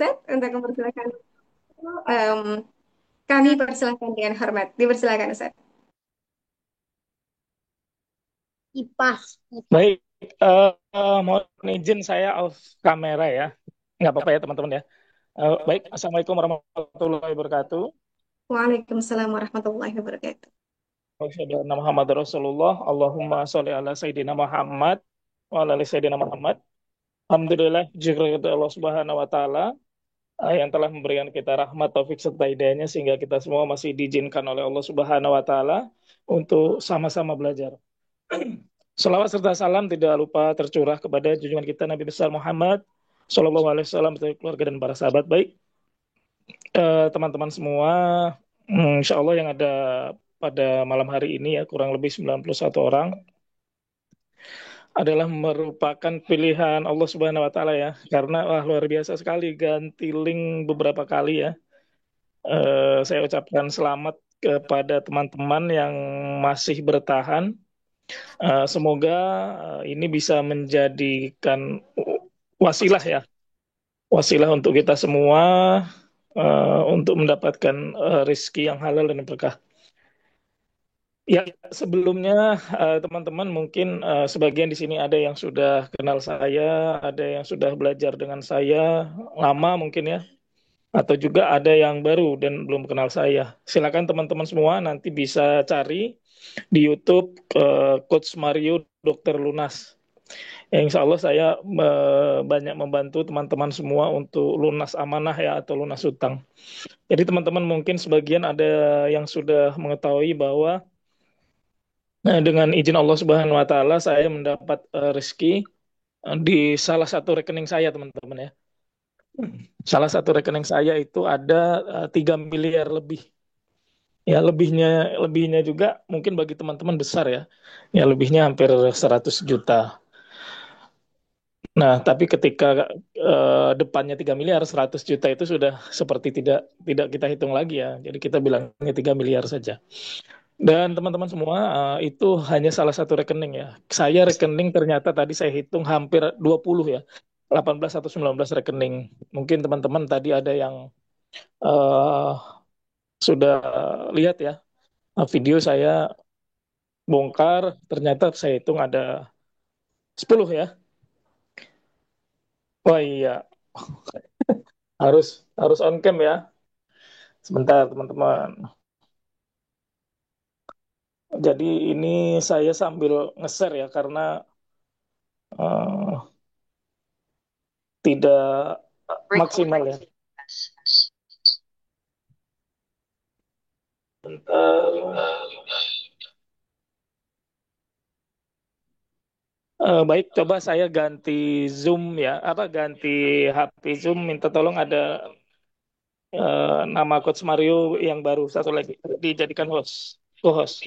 Ustaz untuk mempersilakan. Em, Kami persilakan dengan hormat. Dipersilakan Ustaz. Kipas. Baik, mohon izin saya off kamera ya. Nggak apa-apa ya teman-teman ya. Baik, Assalamualaikum warahmatullahi wabarakatuh. Waalaikumsalam warahmatullahi wabarakatuh. Wassalamualaikum warahmatullahi Muhammad Rasulullah. Allahumma sholli ala Sayyidina Muhammad wa ala ali Sayyidina Muhammad. Alhamdulillah, jika Allah Subhanahu wa Ta'ala yang telah memberikan kita rahmat, taufik serta hidayahnya sehingga kita semua masih diizinkan oleh Allah Subhanahu wa Ta'ala untuk sama-sama belajar. Salawat serta salam tidak lupa tercurah kepada junjungan kita Nabi besar Muhammad Shallallahu Alaihi Wasallam beserta keluarga dan para sahabat. Baik, teman-teman semua, insya Allah yang ada pada malam hari ini ya kurang lebih 91 orang adalah merupakan pilihan Allah Subhanahu Wa Taala ya, karena wah luar biasa sekali ganti link beberapa kali ya. Saya ucapkan selamat kepada teman-teman yang masih bertahan. Semoga ini bisa menjadikan wasilah ya, wasilah untuk kita semua untuk mendapatkan rezeki yang halal dan berkah. Ya, sebelumnya teman-teman mungkin sebagian di sini ada yang sudah kenal saya, ada yang sudah belajar dengan saya lama mungkin ya, atau juga ada yang baru dan belum kenal saya. Silakan teman-teman semua nanti bisa cari di YouTube Coach Mario Dokter Lunas. Ya, insya Allah saya banyak membantu teman-teman semua untuk lunas amanah ya atau lunas hutang. Jadi teman-teman mungkin sebagian ada yang sudah mengetahui bahwa dengan izin Allah Subhanahu Wa Taala saya mendapat rezeki di salah satu rekening saya teman-teman ya. Salah satu rekening saya itu ada 3 miliar lebih. Ya lebihnya lebihnya juga mungkin bagi teman-teman besar ya. Ya lebihnya hampir 100 juta. Nah, tapi ketika depannya 3 miliar, 100 juta itu sudah seperti tidak tidak kita hitung lagi ya. Jadi kita bilangnya 3 miliar saja. Dan teman-teman semua, itu hanya salah satu rekening ya. Saya rekening ternyata tadi saya hitung hampir 20 ya. 18 atau 19 rekening. Mungkin teman-teman tadi ada yang eh, sudah lihat ya video saya bongkar, ternyata saya hitung ada 10 ya. Oh iya, harus harus on cam ya. Sebentar teman-teman. Jadi ini saya sambil nge-share ya karena eh, tidak maksimal ya. Bentar. Baik, coba saya ganti Zoom ya, apa ganti HP Zoom. Minta tolong ada nama Coach Mario yang baru satu lagi dijadikan host, co-host.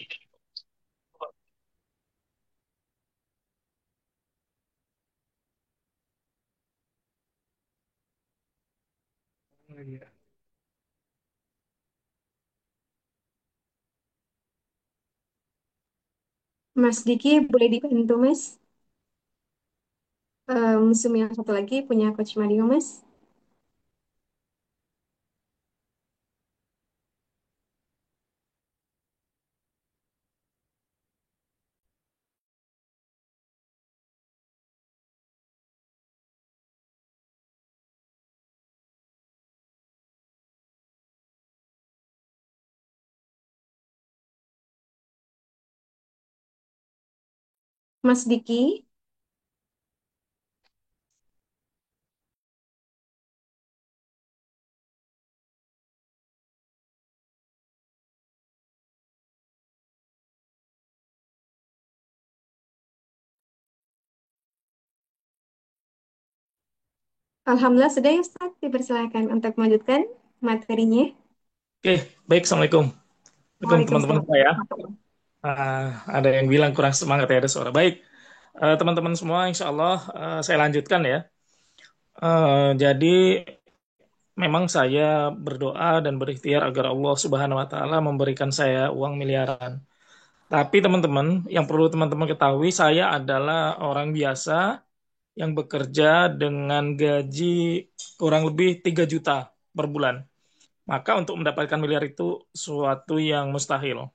Mas Diki boleh dibantu Mas? Zoom yang satu lagi punya Coach Mario Mas. Mas Diki, Alhamdulillah sudah ya Ustaz. Dipersilakan untuk melanjutkan materinya. Oke, baik, assalamualaikum, Assalamualaikum teman-teman Waalaikumsalam semua ya. warahmatullahi. Ada yang bilang kurang semangat ya ada suara. Baik, teman-teman semua, insya Allah saya lanjutkan ya. Jadi memang saya berdoa dan berikhtiar agar Allah Subhanahu wa taala memberikan saya uang miliaran. Tapi teman-teman, yang perlu teman-teman ketahui, saya adalah orang biasa yang bekerja dengan gaji kurang lebih 3 juta per bulan. Maka untuk mendapatkan miliar itu suatu yang mustahil.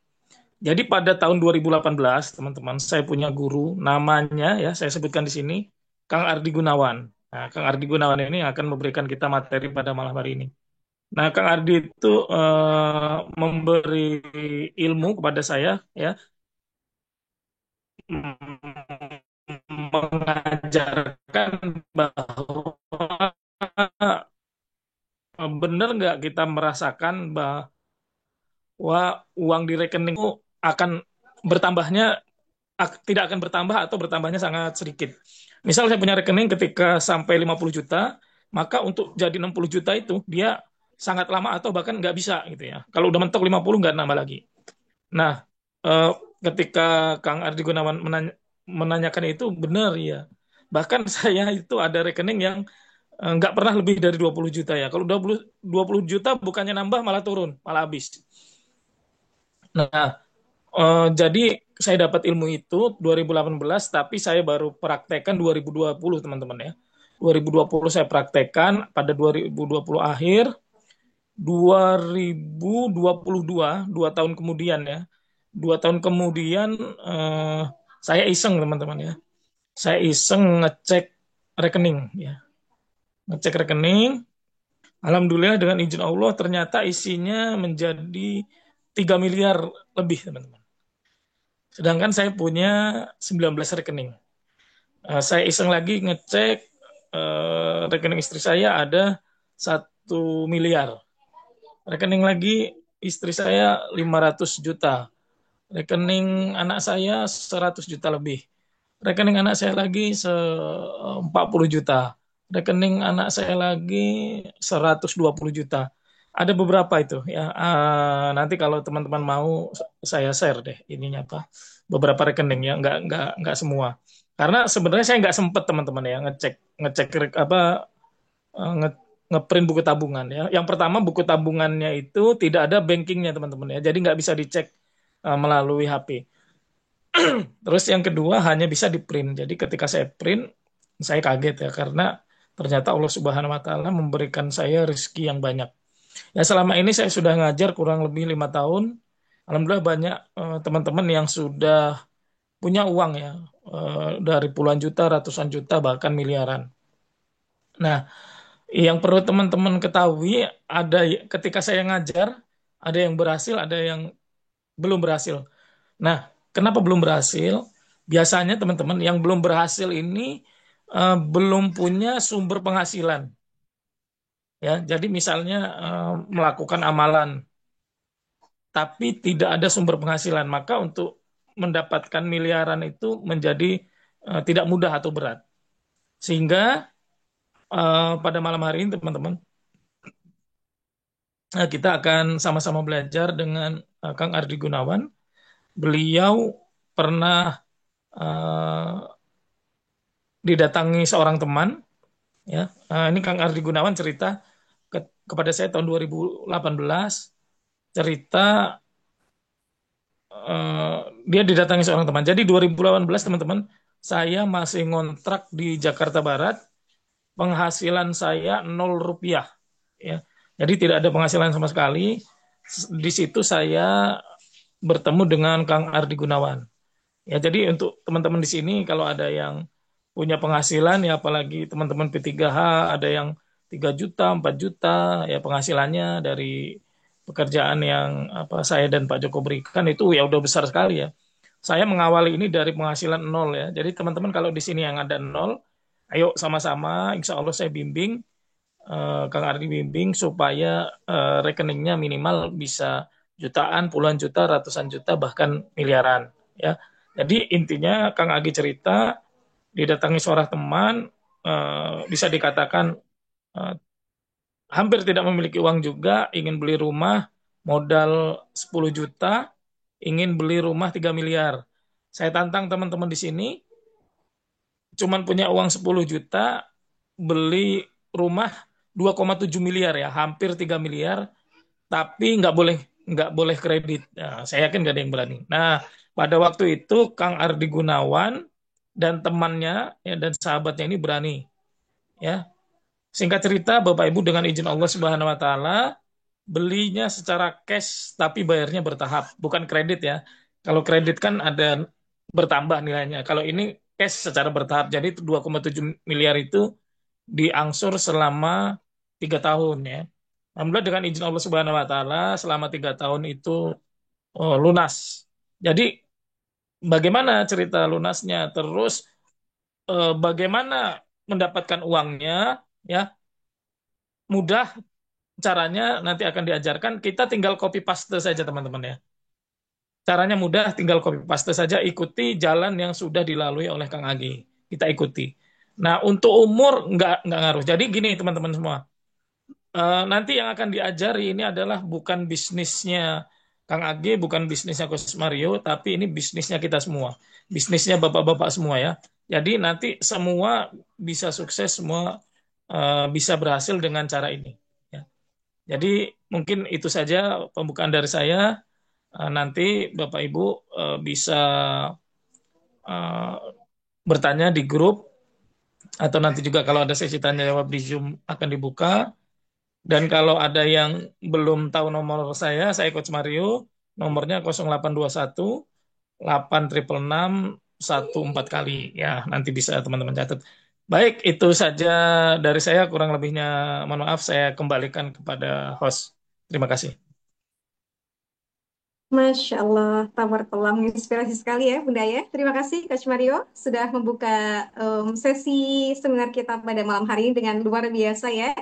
Jadi pada tahun 2018, teman-teman, saya punya guru, namanya ya saya sebutkan di sini, Kang Ardi Gunawan. Nah, Kang Ardi Gunawan ini akan memberikan kita materi pada malam hari ini. Nah, Kang Ardi itu memberi ilmu kepada saya, ya, mengajarkan bahwa benar nggak kita merasakan bahwa uang di rekening itu akan bertambahnya tidak akan bertambah atau bertambahnya sangat sedikit. Misal saya punya rekening ketika sampai 50 juta, maka untuk jadi 60 juta itu dia sangat lama atau bahkan nggak bisa gitu ya. Kalau udah mentok 50 nggak nambah lagi. Nah, eh, ketika Kang Ardi Gunawan menanyakan itu benar ya. Bahkan saya itu ada rekening yang nggak pernah lebih dari 20 juta ya. Kalau 20 juta bukannya nambah malah turun, malah habis. Nah, jadi saya dapat ilmu itu 2018, tapi saya baru praktekkan 2020, teman-teman ya. 2020 saya praktekkan, pada 2020 akhir, 2022, 2 tahun kemudian ya. 2 tahun kemudian saya iseng, teman-teman ya. Saya iseng ngecek rekening ya. Ngecek rekening, alhamdulillah dengan izin Allah ternyata isinya menjadi 3 miliar lebih, teman-teman. Sedangkan saya punya 19 rekening. Saya iseng lagi ngecek rekening istri saya ada 1 miliar. Rekening lagi istri saya 500 juta. Rekening anak saya 100 juta lebih. Rekening anak saya lagi 40 juta. Rekening anak saya lagi 120 juta. Ada beberapa itu ya. Nanti kalau teman-teman mau saya share deh ininya apa beberapa rekening ya, nggak semua. Karena sebenarnya saya nggak sempet, teman-teman ya, ngecek ngecek ngeprint buku tabungan ya. Yang pertama, buku tabungannya itu tidak ada bankingnya, teman-teman ya. Jadi nggak bisa dicek melalui HP. Terus yang kedua hanya bisa di print. Jadi ketika saya print, saya kaget ya karena ternyata Allah Subhanahu Wa Taala memberikan saya rezeki yang banyak. Ya selama ini saya sudah ngajar kurang lebih 5 tahun. Alhamdulillah banyak teman-teman yang sudah punya uang ya, dari puluhan juta, ratusan juta, bahkan miliaran. Nah, yang perlu teman-teman ketahui ada ketika saya ngajar ada yang berhasil, ada yang belum berhasil. Nah, kenapa belum berhasil? Biasanya teman-teman yang belum berhasil ini belum punya sumber penghasilan. Ya, jadi misalnya melakukan amalan tapi tidak ada sumber penghasilan, maka untuk mendapatkan miliaran itu menjadi tidak mudah atau berat. Sehingga pada malam hari ini teman-teman, kita akan sama-sama belajar dengan Kang Ardi Gunawan. Beliau pernah uh, didatangi seorang teman, ya. Ini Kang Ardi Gunawan cerita kepada saya tahun 2018, cerita eh, dia didatangi seorang teman. Jadi 2018, teman-teman, saya masih ngontrak di Jakarta Barat, penghasilan saya 0 rupiah, ya. Jadi tidak ada penghasilan sama sekali. Di situ saya bertemu dengan Kang Ardi Gunawan. Ya, jadi untuk teman-teman di sini kalau ada yang punya penghasilan ya, apalagi teman-teman P3H, ada yang 3 juta, 4 juta ya penghasilannya dari pekerjaan yang apa saya dan Pak Joko berikan, itu ya udah besar sekali ya. Saya mengawali ini dari penghasilan nol ya. Jadi teman-teman kalau di sini yang ada nol, ayo sama-sama insya Allah saya bimbing, Kang Ardi bimbing supaya rekeningnya minimal bisa jutaan, puluhan juta, ratusan juta, bahkan miliaran ya. Jadi intinya Kang Agi cerita didatangi seorang teman, bisa dikatakan eh, hampir tidak memiliki uang juga, ingin beli rumah modal 10 juta, ingin beli rumah 3 miliar. Saya tantang teman-teman di sini, cuman punya uang 10 juta, beli rumah 2,7 miliar ya, hampir 3 miliar, tapi nggak boleh kredit. Nah, saya yakin nggak ada yang berani. Nah, pada waktu itu Kang Ardi Gunawan dan temannya ya, dan sahabatnya ini berani ya. Singkat cerita, Bapak Ibu dengan izin Allah Subhanahu wa taala belinya secara cash tapi bayarnya bertahap, bukan kredit ya. Kalau kredit kan ada bertambah nilainya. Kalau ini cash secara bertahap. Jadi 2,7 miliar itu diangsur selama 3 tahun ya. Alhamdulillah dengan izin Allah Subhanahu wa taala selama 3 tahun itu lunas. Jadi bagaimana cerita lunasnya? Terus bagaimana mendapatkan uangnya? Ya, mudah caranya nanti akan diajarkan. Kita tinggal copy paste saja teman-teman ya. Caranya mudah, tinggal copy paste saja. Ikuti jalan yang sudah dilalui oleh Kang Agi. Kita ikuti. Nah, untuk umur nggak ngaruh. Jadi gini teman-teman semua. Nanti yang akan diajari ini adalah bukan bisnisnya Kang Agi, bukan bisnisnya Coach Mario, tapi ini bisnisnya kita semua. Bisnisnya bapak-bapak semua ya. Jadi nanti semua bisa sukses, semua bisa berhasil dengan cara ini. Ya. Jadi mungkin itu saja pembukaan dari saya. Nanti Bapak Ibu bisa eh, bertanya di grup atau nanti juga kalau ada sesi tanya jawab di Zoom akan dibuka. Dan kalau ada yang belum tahu nomor saya Coach Mario, nomornya 0821 866 14 kali. Ya, nanti bisa teman-teman catat. Baik, itu saja dari saya. Kurang lebihnya, mohon maaf, saya kembalikan kepada host. Terima kasih. Masya Allah, tabarakallah, menginspirasi sekali ya Bunda ya. Terima kasih Coach Mario sudah membuka sesi seminar kita pada malam hari ini dengan luar biasa ya.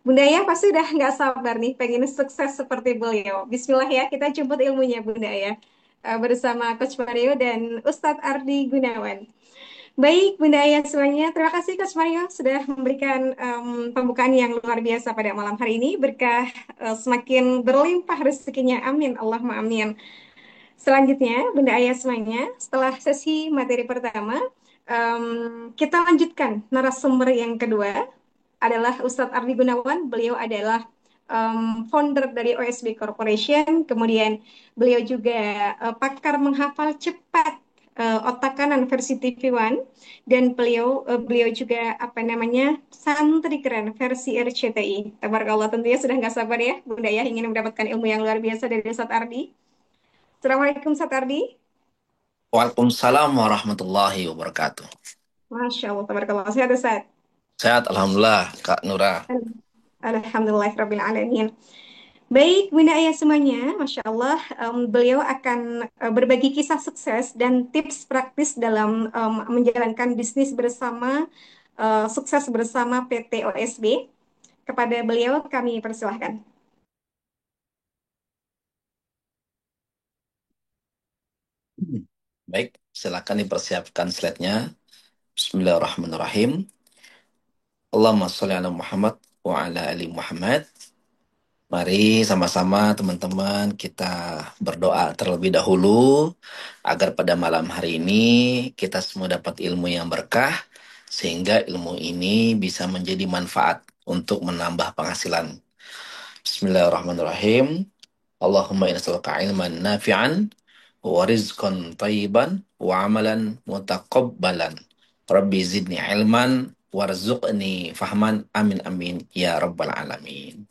Bunda ya pasti udah nggak sabar nih pengen sukses seperti beliau. Bismillah ya, kita jemput ilmunya Bunda ya. Bersama Coach Mario dan Ustadz Ardi Gunawan. Baik, Bunda Ayah semuanya. Terima kasih Coach Mario sudah memberikan pembukaan yang luar biasa pada malam hari ini. Berkah semakin berlimpah rezekinya. Amin. Allahumma amin. Selanjutnya, Bunda Ayah semuanya, setelah sesi materi pertama, kita lanjutkan narasumber yang kedua adalah Ustadz Ardi Gunawan. Beliau adalah founder dari OSB Corporation. Kemudian beliau juga pakar menghafal cepat otak kanan versi TV One dan beliau juga apa namanya santri keren versi RCTI. Tabarakallah tentunya sudah nggak sabar ya Bunda ya ingin mendapatkan ilmu yang luar biasa dari Ustadz Ardi. Assalamualaikum Ustadz Ardi. Waalaikumsalam warahmatullahi wabarakatuh. Masya Allah, tabarakallah. Sehat Ustadz. Sehat, Alhamdulillah, Kak Nura. Alhamdulillah, Rabbil Alamin. Baik, Bunda Ayah semuanya, Masya Allah, beliau akan berbagi kisah sukses dan tips praktis dalam menjalankan bisnis bersama, sukses bersama PT OSB. Kepada beliau kami persilahkan. Baik, silakan dipersiapkan slide-nya. Bismillahirrahmanirrahim. Allahumma sholli ala Muhammad wa ala ali Muhammad. Mari sama-sama teman-teman kita berdoa terlebih dahulu agar pada malam hari ini kita semua dapat ilmu yang berkah sehingga ilmu ini bisa menjadi manfaat untuk menambah penghasilan. Bismillahirrahmanirrahim. Allahumma inna nas'aluka ilman nafi'an wa rizqan thayyiban wa amalan mutaqabbalan. Rabbi zidni ilman warzuqni fahman. Amin amin ya rabbal alamin.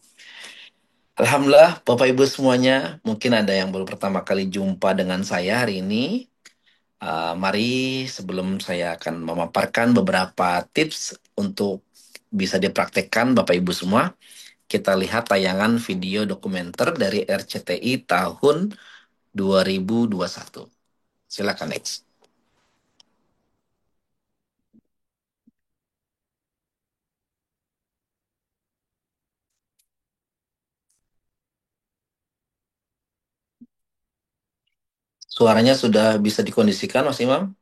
Alhamdulillah Bapak Ibu semuanya, mungkin ada yang baru pertama kali jumpa dengan saya hari ini. Mari sebelum saya akan memaparkan beberapa tips untuk bisa dipraktekkan Bapak Ibu semua, kita lihat tayangan video dokumenter dari RCTI tahun 2021. Silakan next. Suaranya sudah bisa dikondisikan Mas Imam?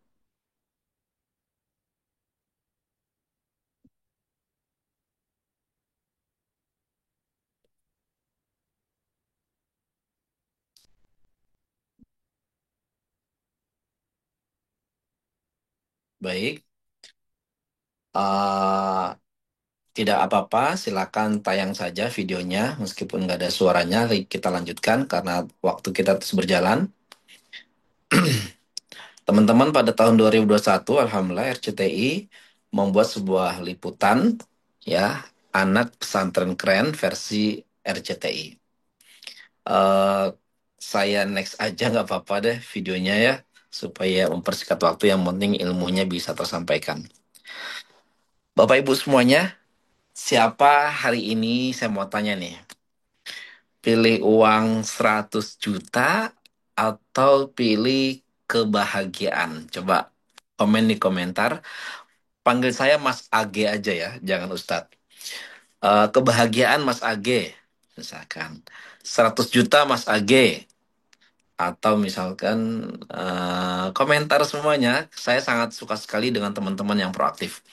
Baik. Uh, Tidak apa-apa, silakan tayang saja videonya meskipun nggak ada suaranya. Kita lanjutkan karena waktu kita terus berjalan. Teman-teman, pada tahun 2021, Alhamdulillah RCTI membuat sebuah liputan, ya, anak pesantren keren versi RCTI. eh saya next aja nggak apa-apa deh videonya ya, supaya mempersingkat waktu, yang penting ilmunya bisa tersampaikan. Bapak Ibu semuanya, siapa hari ini saya mau tanya nih, pilih uang 100 juta atau pilih kebahagiaan? Coba komen di komentar. Panggil saya Mas AG aja ya, jangan Ustadz. Kebahagiaan Mas AG, misalkan. 100 juta Mas AG. Atau misalkan komentar semuanya. Saya sangat suka sekali dengan teman-teman yang proaktif.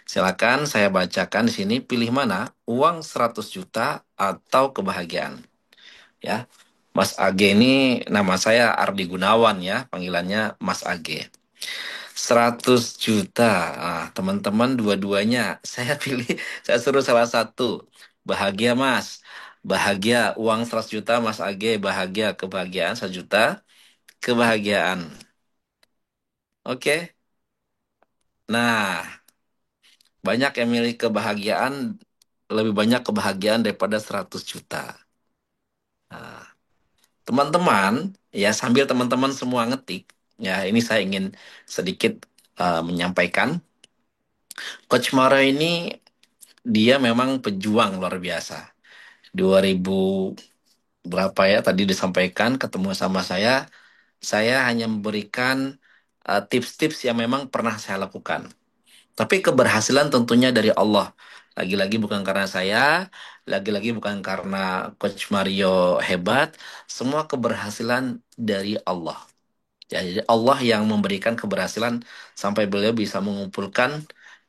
Silakan saya bacakan di sini, pilih mana? Uang 100 juta atau kebahagiaan? Ya. Mas AG ini nama saya Ardi Gunawan ya, panggilannya Mas AG. 100 juta. Ah, teman-teman dua-duanya saya pilih, saya suruh salah satu. Bahagia Mas. Bahagia uang 100 juta Mas AG, bahagia kebahagiaan 1 juta, kebahagiaan. Oke. Nah, banyak yang milih kebahagiaan, lebih banyak kebahagiaan daripada 100 juta. Nah, teman-teman, ya sambil teman-teman semua ngetik, ya ini saya ingin sedikit menyampaikan. Coach Maro ini dia memang pejuang luar biasa. 2000 berapa ya tadi disampaikan ketemu sama saya hanya memberikan tips-tips yang memang pernah saya lakukan. Tapi keberhasilan tentunya dari Allah. Lagi-lagi bukan karena saya, lagi-lagi bukan karena Coach Mario hebat, semua keberhasilan dari Allah. Ya, jadi Allah yang memberikan keberhasilan sampai beliau bisa mengumpulkan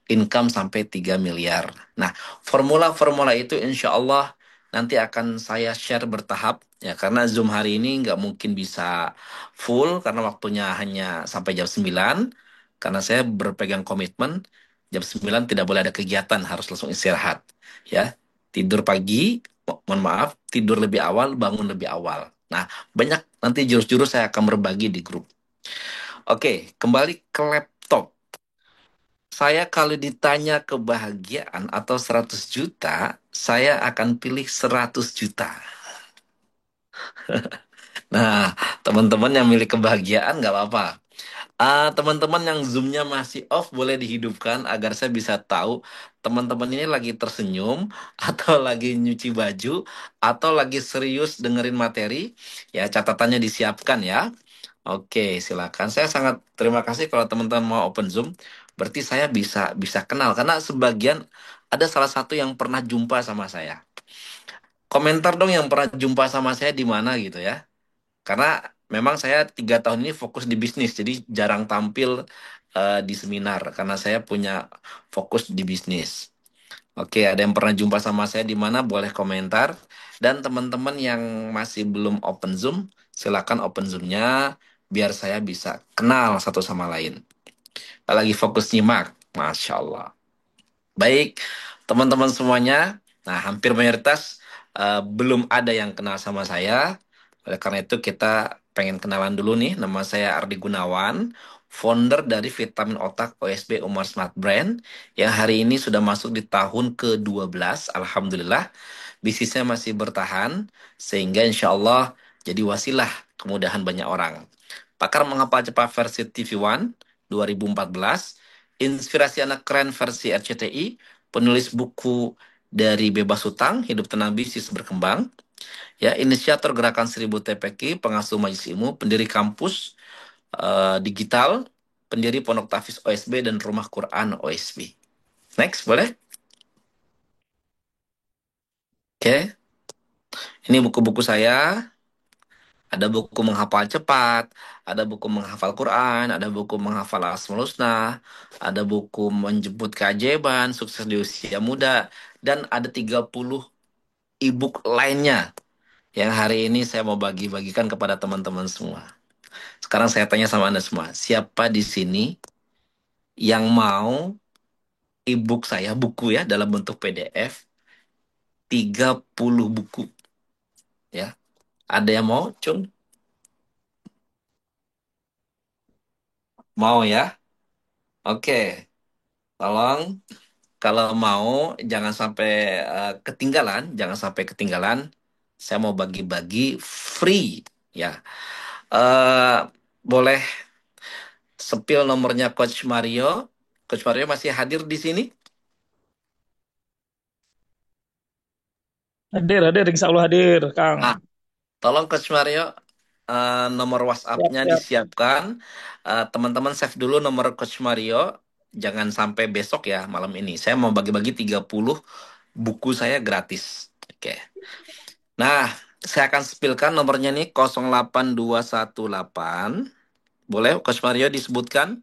income sampai 3 miliar. Nah, formula-formula itu insya Allah nanti akan saya share bertahap. Ya, karena Zoom hari ini nggak mungkin bisa full karena waktunya hanya sampai jam 9. Karena saya berpegang komitmen, jam 9 tidak boleh ada kegiatan, harus langsung istirahat. Ya, tidur pagi, mohon maaf, tidur lebih awal, bangun lebih awal. Nah, banyak nanti jurus-jurus saya akan berbagi di grup. Oke, kembali ke laptop. Saya kalau ditanya kebahagiaan atau 100 juta, saya akan pilih 100 juta. Nah, teman-teman yang milih kebahagiaan nggak apa-apa. Teman-teman yang zoomnya masih off boleh dihidupkan agar saya bisa tahu teman-teman ini lagi tersenyum atau lagi nyuci baju atau lagi serius dengerin materi. Ya, catatannya disiapkan ya. Oke, silakan. Saya sangat terima kasih kalau teman-teman mau open Zoom. Berarti saya bisa bisa kenal karena sebagian ada salah satu yang pernah jumpa sama saya. Komentar dong yang pernah jumpa sama saya di mana gitu ya. Karena memang saya 3 tahun ini fokus di bisnis, jadi jarang tampil di seminar karena saya punya fokus di bisnis. Oke, ada yang pernah jumpa sama saya di mana? Boleh komentar. Dan teman-teman yang masih belum open Zoom, silakan open Zoom-nya biar saya bisa kenal satu sama lain. Lagi fokus nyimak, Masya Allah. Baik, teman-teman semuanya. Nah, hampir mayoritas belum ada yang kenal sama saya. Oleh karena itu kita pengen kenalan dulu nih. Nama saya Ardi Gunawan, founder dari Vitamin Otak OSB Umar Smart Brand yang hari ini sudah masuk di tahun ke-12. Alhamdulillah, bisnisnya masih bertahan sehingga insya Allah jadi wasilah kemudahan banyak orang. Pakar menghafal cepat versi TV One 2014, inspirasi anak keren versi RCTI, penulis buku dari Bebas Hutang, Hidup Tenang Bisnis Berkembang, ya, inisiator gerakan 1000 TPQ, pengasuh Majelis Ilmu, pendiri kampus digital, pendiri Pondok Tafis OSB dan Rumah Quran OSB. Next, boleh? Oke, ini buku-buku saya. Ada buku menghafal cepat, ada buku menghafal Quran, ada buku menghafal Asmaul Husna, ada buku menjemput keajaiban, sukses di usia muda, dan ada 30 e-book lainnya yang hari ini saya mau bagi-bagikan kepada teman-teman semua. Sekarang saya tanya sama Anda semua, siapa di sini yang mau e-book saya, buku ya, dalam bentuk PDF, 30 buku, ya. Ada yang mau, Cung? Mau ya? Oke, tolong kalau mau jangan sampai ketinggalan, jangan sampai ketinggalan. Saya mau bagi-bagi free ya. eh Boleh sepil nomornya Coach Mario. Coach Mario masih hadir di sini? Hadir, hadir, insya Allah hadir, Kang. Ah, tolong Coach Mario nomor Siap, WhatsApp-nya siap. disiapkan. Teman-teman save dulu nomor Coach Mario. Jangan sampai besok ya malam ini. Saya mau bagi-bagi 30 buku saya gratis. Oke. Nah, saya akan spillkan nomornya nih 08218. Boleh Coach Mario disebutkan?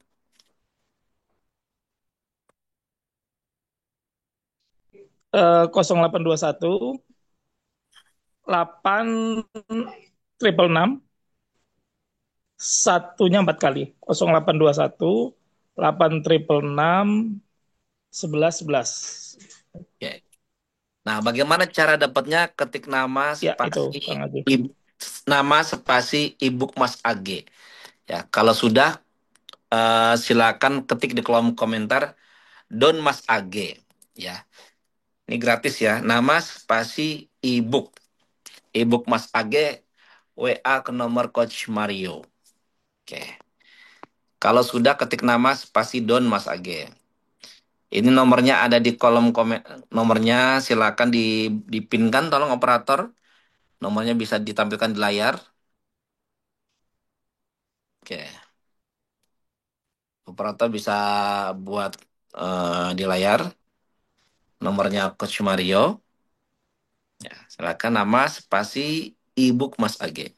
0821 8 triple 6 satunya 4 kali. 0821 8 triple 6 11 11. Oke. Nah, bagaimana cara dapatnya? Ketik Ya, itu Kang Agi. nama spasi ebook Mas AG. Ya, kalau sudah silakan ketik di kolom komentar Don Mas AG. Ya, ini gratis ya. Nama spasi ebook, ebook Mas AG, WA ke nomor Coach Mario. Oke. Kalau sudah ketik nama spasi Don Mas AG. Ini nomornya ada di kolom komen. Nomornya silakan dipinkan tolong operator. Nomornya bisa ditampilkan di layar. Oke. Operator bisa buat di layar nomornya Coach Mario. Ya, silakan nama spasi ebook Mas AG.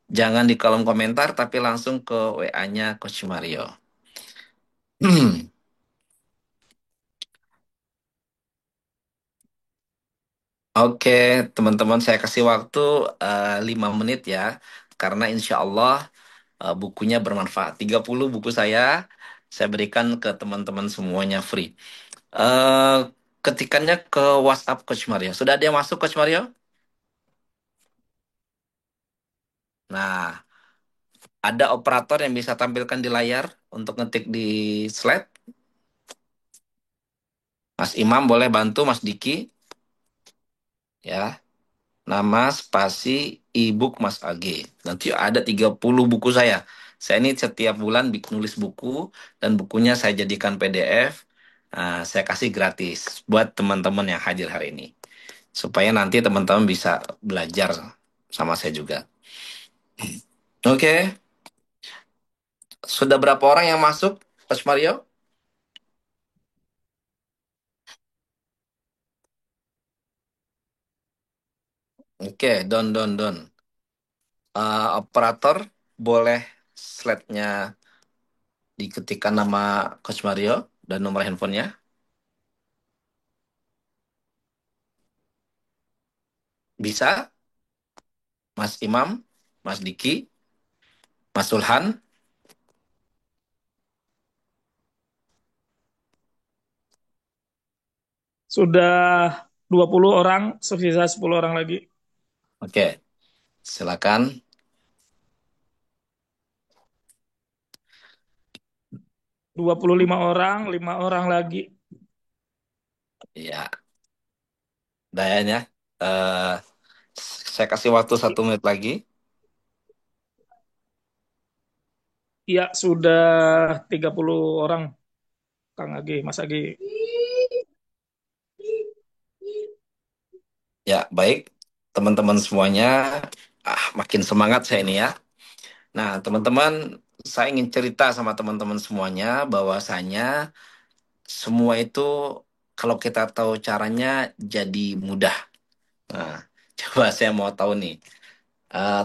Jangan di kolom komentar tapi langsung ke WA-nya Coach Mario. Oke, teman-teman saya kasih waktu 5 menit ya. Karena insya Allah bukunya bermanfaat. 30 buku saya berikan ke teman-teman semuanya free. eh Ketikannya ke WhatsApp Coach Mario. Sudah ada yang masuk Coach Mario? Nah, ada operator yang bisa tampilkan di layar untuk ngetik di slide. Mas Imam boleh bantu Mas Diki ya. Nama spasi ebook Mas AG. Nanti ada 30 buku saya. Saya ini setiap bulan nulis buku dan bukunya saya jadikan PDF. Nah, saya kasih gratis buat teman-teman yang hadir hari ini. Supaya nanti teman-teman bisa belajar sama saya juga. Oke, sudah berapa orang yang masuk, Coach Mario? Oke, don. Operator, boleh slide-nya diketikkan nama Coach Mario dan nomor handphonenya? Bisa, Mas Imam, Mas Diki, Mas Sulhan. Sudah 20 orang, sisa 10 orang lagi. Oke, silakan. 25 orang, 5 orang lagi. Ya, Dayan ya. Eh, saya kasih waktu 1 menit lagi. Ya, sudah 30 orang, Kang Agi, Mas Agi. Ya, baik. Teman-teman semuanya, makin semangat saya ini ya. Nah, teman-teman, saya ingin cerita sama teman-teman semuanya bahwasanya semua itu kalau kita tahu caranya jadi mudah. Nah, coba saya mau tahu nih,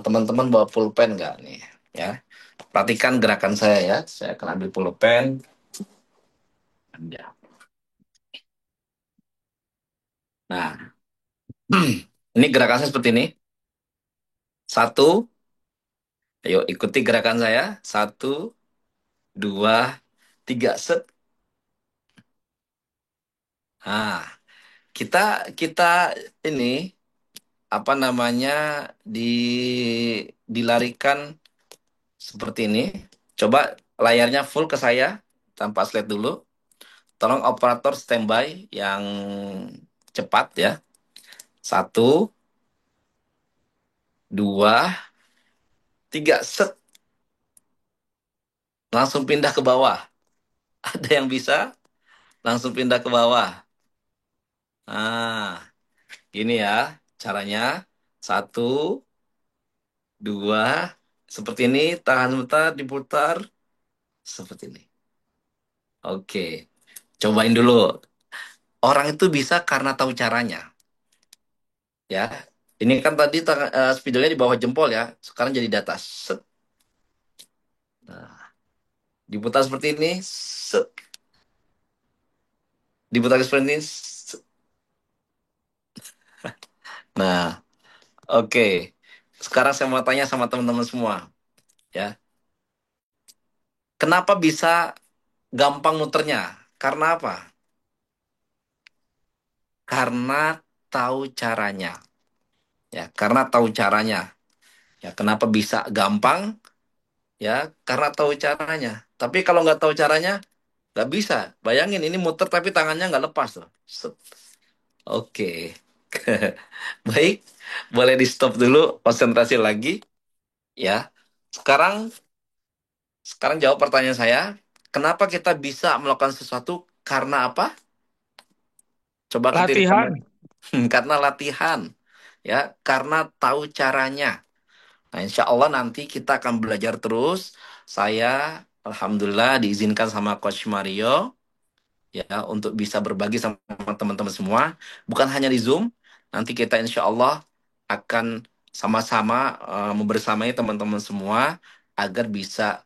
teman-teman bawa pulpen nggak nih? Ya, perhatikan gerakan saya ya. Saya akan ambil pulpen. Ya. Nah, ini gerakan saya seperti ini. Satu, ayo ikuti gerakan saya. Satu, dua, tiga, set. Nah, kita kita ini apa namanya di dilarikan seperti ini. Coba layarnya full ke saya tanpa slide dulu. Tolong operator standby yang cepat ya. Satu, dua, tiga, set. Langsung pindah ke bawah. Ada yang bisa? Langsung pindah ke bawah. Nah, gini ya caranya. Satu, dua, seperti ini. Tahan sebentar, diputar. Seperti ini. Oke, cobain dulu. Orang itu bisa karena tahu caranya. Ya, ini kan tadi spidolnya di bawah jempol ya. Sekarang jadi di atas. Set. Nah, diputar seperti ini. Set. Diputar seperti ini. Set. Nah, oke. Sekarang saya mau tanya sama teman-teman semua. Ya, kenapa bisa gampang muternya? Karena apa? Karena tahu caranya. Ya, karena tahu caranya. Ya, kenapa bisa gampang? Ya, karena tahu caranya. Tapi kalau nggak tahu caranya, nggak bisa. Bayangin ini muter tapi tangannya nggak lepas tuh. Set. Oke. Baik, boleh di stop dulu, konsentrasi lagi. Ya, sekarang sekarang jawab pertanyaan saya. Kenapa kita bisa melakukan sesuatu? Karena apa? Coba ketik di Latihan. komen. Karena latihan. Ya, karena tahu caranya. Nah, insya Allah nanti kita akan belajar terus. Saya, alhamdulillah, diizinkan sama Coach Mario ya untuk bisa berbagi sama teman-teman semua. Bukan hanya di Zoom. Nanti kita insya Allah akan sama-sama membersamai teman-teman semua agar bisa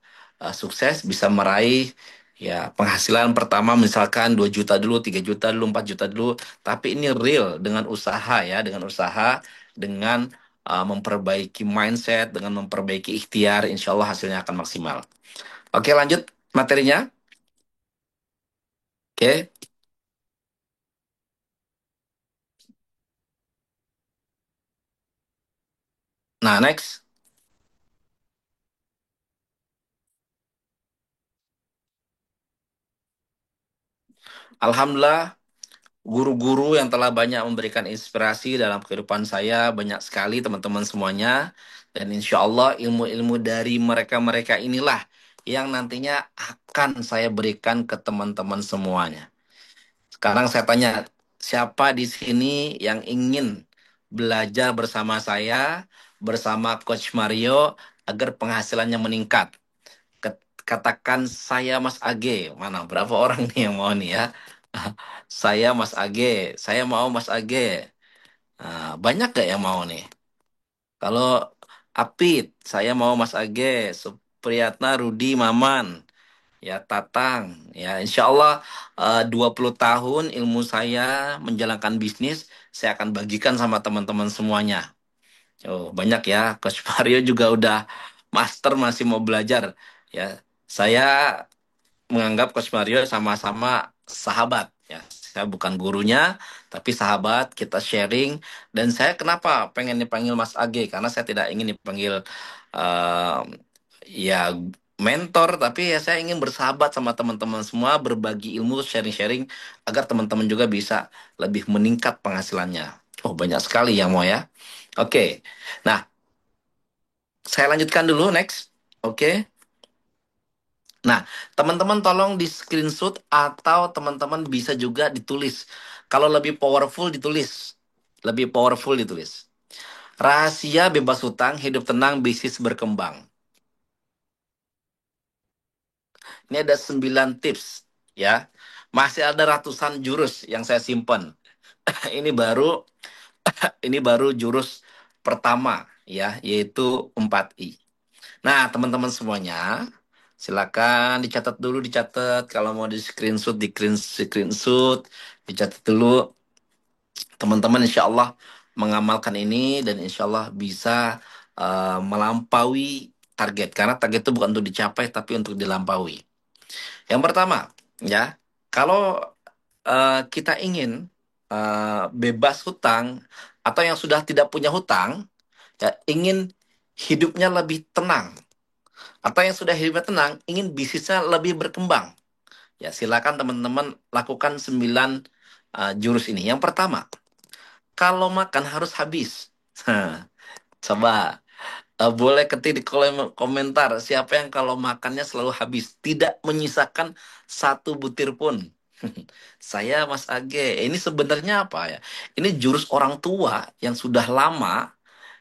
sukses, bisa meraih ya penghasilan pertama misalkan 2 juta dulu, 3 juta dulu, 4 juta dulu. Tapi ini real dengan usaha ya, dengan usaha, dengan memperbaiki mindset, dengan memperbaiki ikhtiar, insya Allah hasilnya akan maksimal. Oke, lanjut materinya. Oke, nah next. Alhamdulillah, guru-guru yang telah banyak memberikan inspirasi dalam kehidupan saya, banyak sekali teman-teman semuanya. Dan insya Allah ilmu-ilmu dari mereka-mereka inilah yang nantinya akan saya berikan ke teman-teman semuanya. Sekarang saya tanya, siapa di sini yang ingin belajar bersama saya, bersama Coach Mario, agar penghasilannya meningkat? Katakan saya Mas Age. Mana berapa orang nih yang mau nih ya? Saya Mas Age. Saya mau Mas Age. Nah, banyak gak yang mau nih? Kalau Apit, saya mau Mas Age. Supriyatna, Rudi, Maman. Ya, Tatang. Ya, insya Allah 20 tahun ilmu saya menjalankan bisnis, saya akan bagikan sama teman-teman semuanya. Oh, banyak ya. Coach Mario juga udah master masih mau belajar. Ya, saya menganggap Coach Mario sama-sama sahabat ya. Saya bukan gurunya, tapi sahabat, kita sharing. Dan saya kenapa pengen dipanggil Mas Age? Karena saya tidak ingin dipanggil eh, ya mentor, tapi ya saya ingin bersahabat sama teman-teman semua, berbagi ilmu, sharing-sharing agar teman-teman juga bisa lebih meningkat penghasilannya. Oh, banyak sekali yang mau ya. Oke. Nah, saya lanjutkan dulu next. Oke. Nah, teman-teman tolong di screenshot atau teman-teman bisa juga ditulis. Kalau lebih powerful ditulis. Lebih powerful ditulis. Rahasia bebas hutang, hidup tenang, bisnis berkembang. Ini ada 9 tips ya. Masih ada ratusan jurus yang saya simpan. Ini baru jurus pertama ya, yaitu 4I. Nah, teman-teman semuanya, silakan dicatat dulu, dicatat. Kalau mau di screenshot, di screenshot, dicatat dulu. Teman-teman insya Allah mengamalkan ini dan insya Allah bisa melampaui target. Karena target itu bukan untuk dicapai, tapi untuk dilampaui. Yang pertama, ya, kalau kita ingin bebas hutang atau yang sudah tidak punya hutang, ya, ingin hidupnya lebih tenang, Atau yang sudah hidupnya tenang, ingin bisnisnya lebih berkembang. Ya, silakan teman-teman lakukan 9 jurus ini. Yang pertama, kalau makan harus habis. Coba boleh ketik di kolom komentar siapa yang kalau makannya selalu habis, tidak menyisakan satu butir pun. Saya Mas Age, ini sebenarnya apa ya? Ini jurus orang tua yang sudah lama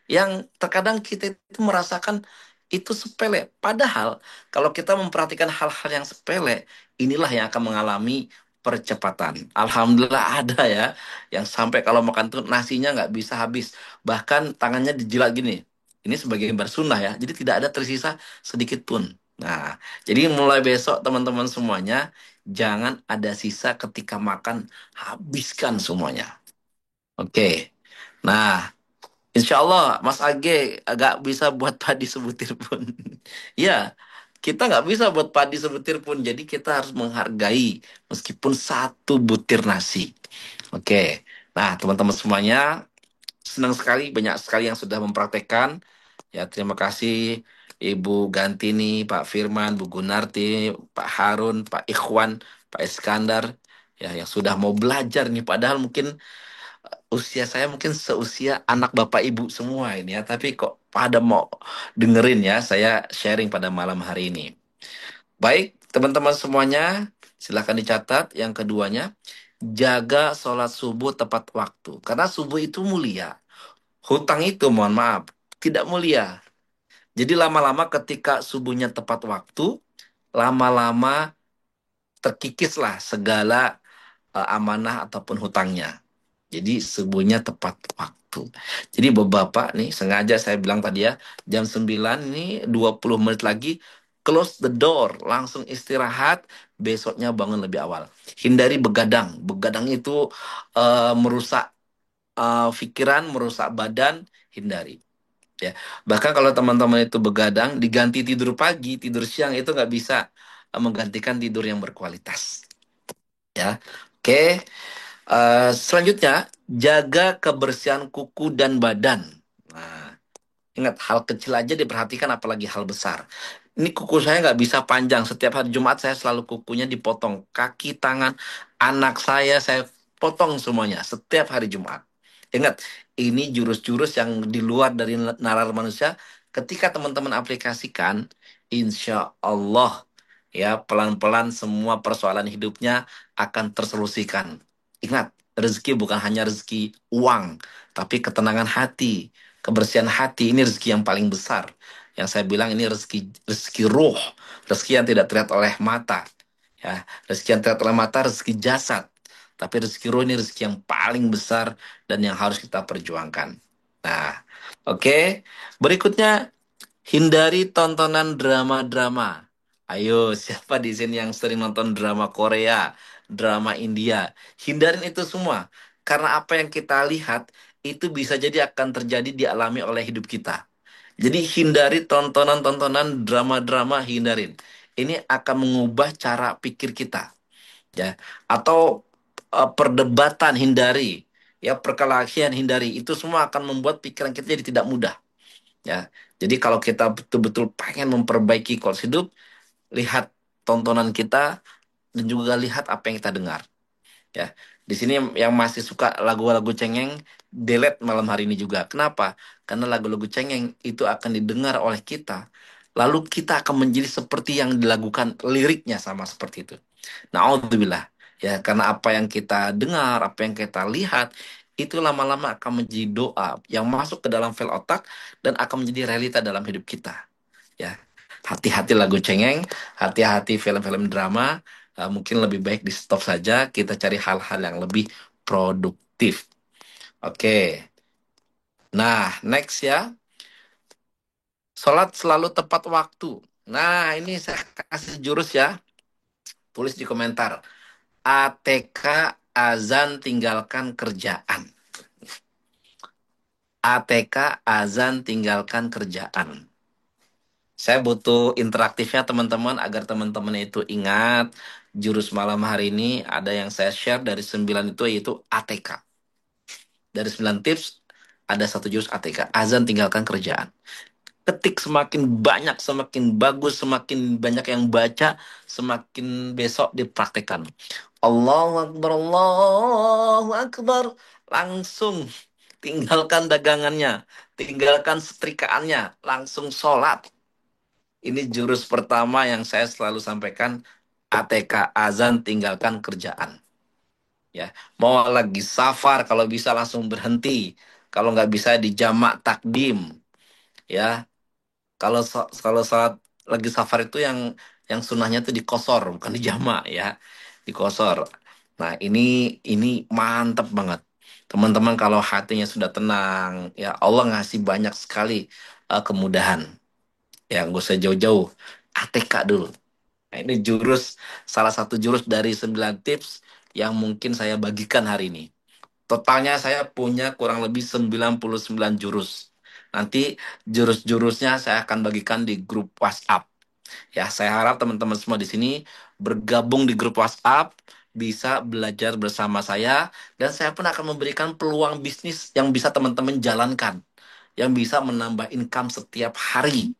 yang terkadang kita itu merasakan itu sepele. Padahal kalau kita memperhatikan hal-hal yang sepele, inilah yang akan mengalami percepatan. Alhamdulillah ada ya, yang sampai kalau makan tuh nasinya nggak bisa habis. Bahkan tangannya dijilat gini. Ini sebagai bersunnah ya, jadi tidak ada tersisa sedikit pun. Nah, jadi mulai besok teman-teman semuanya, jangan ada sisa ketika makan, habiskan semuanya. Oke. Nah, insya Allah Mas Age agak bisa buat padi sebutir pun. Ya, kita nggak bisa buat padi sebutir pun. Jadi kita harus menghargai meskipun satu butir nasi. Oke. Nah, teman-teman semuanya, senang sekali banyak sekali yang sudah mempraktekkan. Ya, terima kasih Ibu Gantini, Pak Firman, Bu Gunarti, Pak Harun, Pak Ikhwan, Pak Iskandar. Ya, yang sudah mau belajar nih. Padahal mungkin usia saya mungkin seusia anak bapak ibu semua ini ya, tapi kok pada mau dengerin ya saya sharing pada malam hari ini. Baik, teman-teman semuanya, silahkan dicatat. Yang keduanya, jaga sholat subuh tepat waktu. Karena subuh itu mulia. Hutang itu, mohon maaf, tidak mulia. Jadi lama-lama ketika subuhnya tepat waktu, lama-lama terkikislah segala amanah ataupun hutangnya. Jadi subuhnya tepat waktu. Jadi bapak-bapak nih sengaja saya bilang tadi ya, jam 9 nih 20 menit lagi close the door, langsung istirahat, besoknya bangun lebih awal. Hindari begadang. Begadang itu merusak pikiran, merusak badan, hindari. Ya. Bahkan kalau teman-teman itu begadang, diganti tidur pagi, tidur siang itu nggak bisa menggantikan tidur yang berkualitas. Ya, oke. Selanjutnya, jaga kebersihan kuku dan badan. Nah, ingat, hal kecil aja diperhatikan, apalagi hal besar. Ini kuku saya nggak bisa panjang. Setiap hari Jumat saya selalu kukunya dipotong. Kaki, tangan, anak saya potong semuanya setiap hari Jumat. Ingat, ini jurus-jurus yang di luar dari nalar manusia. Ketika teman-teman aplikasikan, insya Allah ya pelan-pelan semua persoalan hidupnya akan tersolusikan. Ingat, rezeki bukan hanya rezeki uang, tapi ketenangan hati, kebersihan hati, ini rezeki yang paling besar. Yang saya bilang ini rezeki rezeki ruh, rezeki yang tidak terlihat oleh mata. Ya, rezeki yang terlihat oleh mata rezeki jasad. Tapi rezeki ruh ini rezeki yang paling besar dan yang harus kita perjuangkan. Nah, oke. Berikutnya, hindari tontonan drama-drama. Ayo, siapa di sini yang sering nonton drama Korea, drama India? Hindarin itu semua. Karena apa yang kita lihat itu bisa jadi akan terjadi dialami oleh hidup kita. Jadi hindari tontonan-tontonan drama-drama, hindarin. Ini akan mengubah cara pikir kita, ya. Atau perdebatan, hindari. Ya, perkelahian, hindari. Itu semua akan membuat pikiran kita jadi tidak mudah, ya. Jadi kalau kita betul-betul pengen memperbaiki kualitas hidup, lihat tontonan kita dan juga lihat apa yang kita dengar, ya. Di sini yang masih suka lagu-lagu cengeng, delete malam hari ini juga. Kenapa? Karena lagu-lagu cengeng itu akan didengar oleh kita, lalu kita akan menjadi seperti yang dilakukan, liriknya sama seperti itu. Naudzubillah. Ya, karena apa yang kita dengar, apa yang kita lihat, itu lama-lama akan menjadi doa yang masuk ke dalam file otak dan akan menjadi realita dalam hidup kita. Ya, hati-hati lagu cengeng, hati-hati film-film drama. Mungkin lebih baik di stop saja. Kita cari hal-hal yang lebih produktif. Oke. Nah, next ya. Sholat selalu tepat waktu. Nah, ini saya kasih jurus ya. Tulis di komentar. ATK, azan tinggalkan kerjaan. ATK, azan tinggalkan kerjaan. Saya butuh interaktifnya teman-teman agar teman-teman itu ingat jurus malam hari ini ada yang saya share dari 9 itu yaitu ATK. Dari 9 tips ada satu jurus ATK, azan tinggalkan kerjaan. ketik semakin banyak, semakin bagus, semakin banyak yang baca, semakin besok dipraktekkan. Allahu Akbar, Allahu Akbar. Langsung tinggalkan dagangannya, tinggalkan setrikaannya, langsung sholat. Ini jurus pertama yang saya selalu sampaikan, ATK azan tinggalkan kerjaan. Ya, mau lagi safar kalau bisa langsung berhenti. Kalau nggak bisa dijamak takdim, ya. Kalau saat lagi safar itu yang sunnahnya itu dikosor, bukan dijamak ya, dikosor. Nah ini mantap banget, teman-teman. Kalau hatinya sudah tenang, ya Allah ngasih banyak sekali kemudahan. Ya nggak usah jauh-jauh, ATK dulu. Nah, ini salah satu jurus dari 9 tips yang mungkin saya bagikan hari ini. Totalnya saya punya kurang lebih 99 jurus. Nanti jurus-jurusnya saya akan bagikan di grup WhatsApp. Ya, saya harap teman-teman semua di sini bergabung di grup WhatsApp, bisa belajar bersama saya, dan saya pun akan memberikan peluang bisnis yang bisa teman-teman jalankan, yang bisa menambah income setiap hari,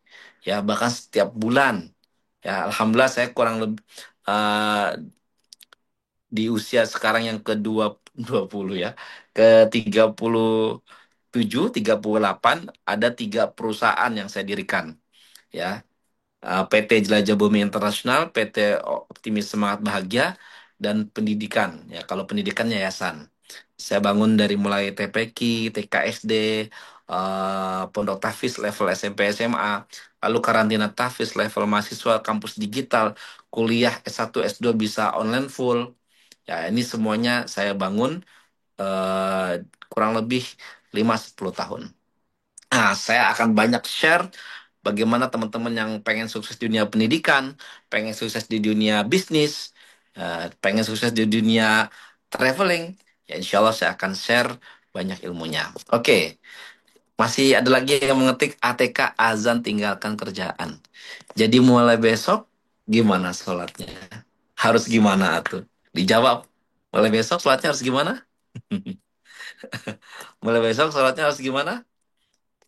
ya bahkan setiap bulan. Ya, alhamdulillah saya kurang lebih di usia sekarang yang ke 20 ya, ke 37, 38, ada 3 perusahaan yang saya dirikan, ya. PT Jelajah Bumi Internasional, PT Optimis Semangat Bahagia, dan pendidikan. Ya, kalau pendidikan yayasan. Saya bangun dari mulai TPQ, TKSD, Pondok Tafis level SMP SMA, lalu karantina Tafis level mahasiswa kampus digital, kuliah S1 S2 bisa online full. Ya, ini semuanya saya bangun eh, kurang lebih 5-10 tahun. Nah, saya akan banyak share bagaimana teman-teman yang pengen sukses di dunia pendidikan, pengen sukses di dunia bisnis, pengen sukses di dunia traveling. Ya, insya Allah saya akan share banyak ilmunya. Oke, masih ada lagi yang mengetik ATK azan tinggalkan kerjaan. Jadi mulai besok gimana sholatnya? Harus gimana tuh? Dijawab. Mulai besok sholatnya harus gimana? Mulai besok sholatnya harus gimana?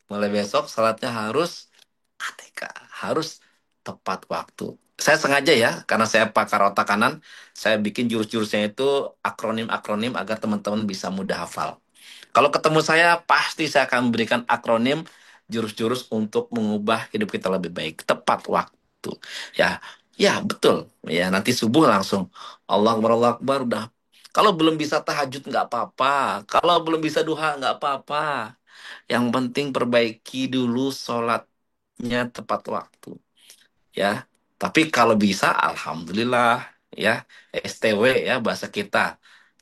Mulai besok sholatnya harus ATK, harus tepat waktu. Saya sengaja ya, karena saya pakar otak kanan, saya bikin jurus-jurusnya itu akronim-akronim agar teman-teman bisa mudah hafal. Kalau ketemu saya, pasti saya akan memberikan akronim jurus-jurus untuk mengubah hidup kita lebih baik. Tepat waktu. Ya, ya betul. Ya, nanti subuh langsung. Allah Akbar, udah. Kalau belum bisa tahajud nggak apa-apa. Kalau belum bisa duha nggak apa-apa. Yang penting perbaiki dulu sholatnya tepat waktu. Ya, tapi kalau bisa, alhamdulillah. Ya, STW ya bahasa kita.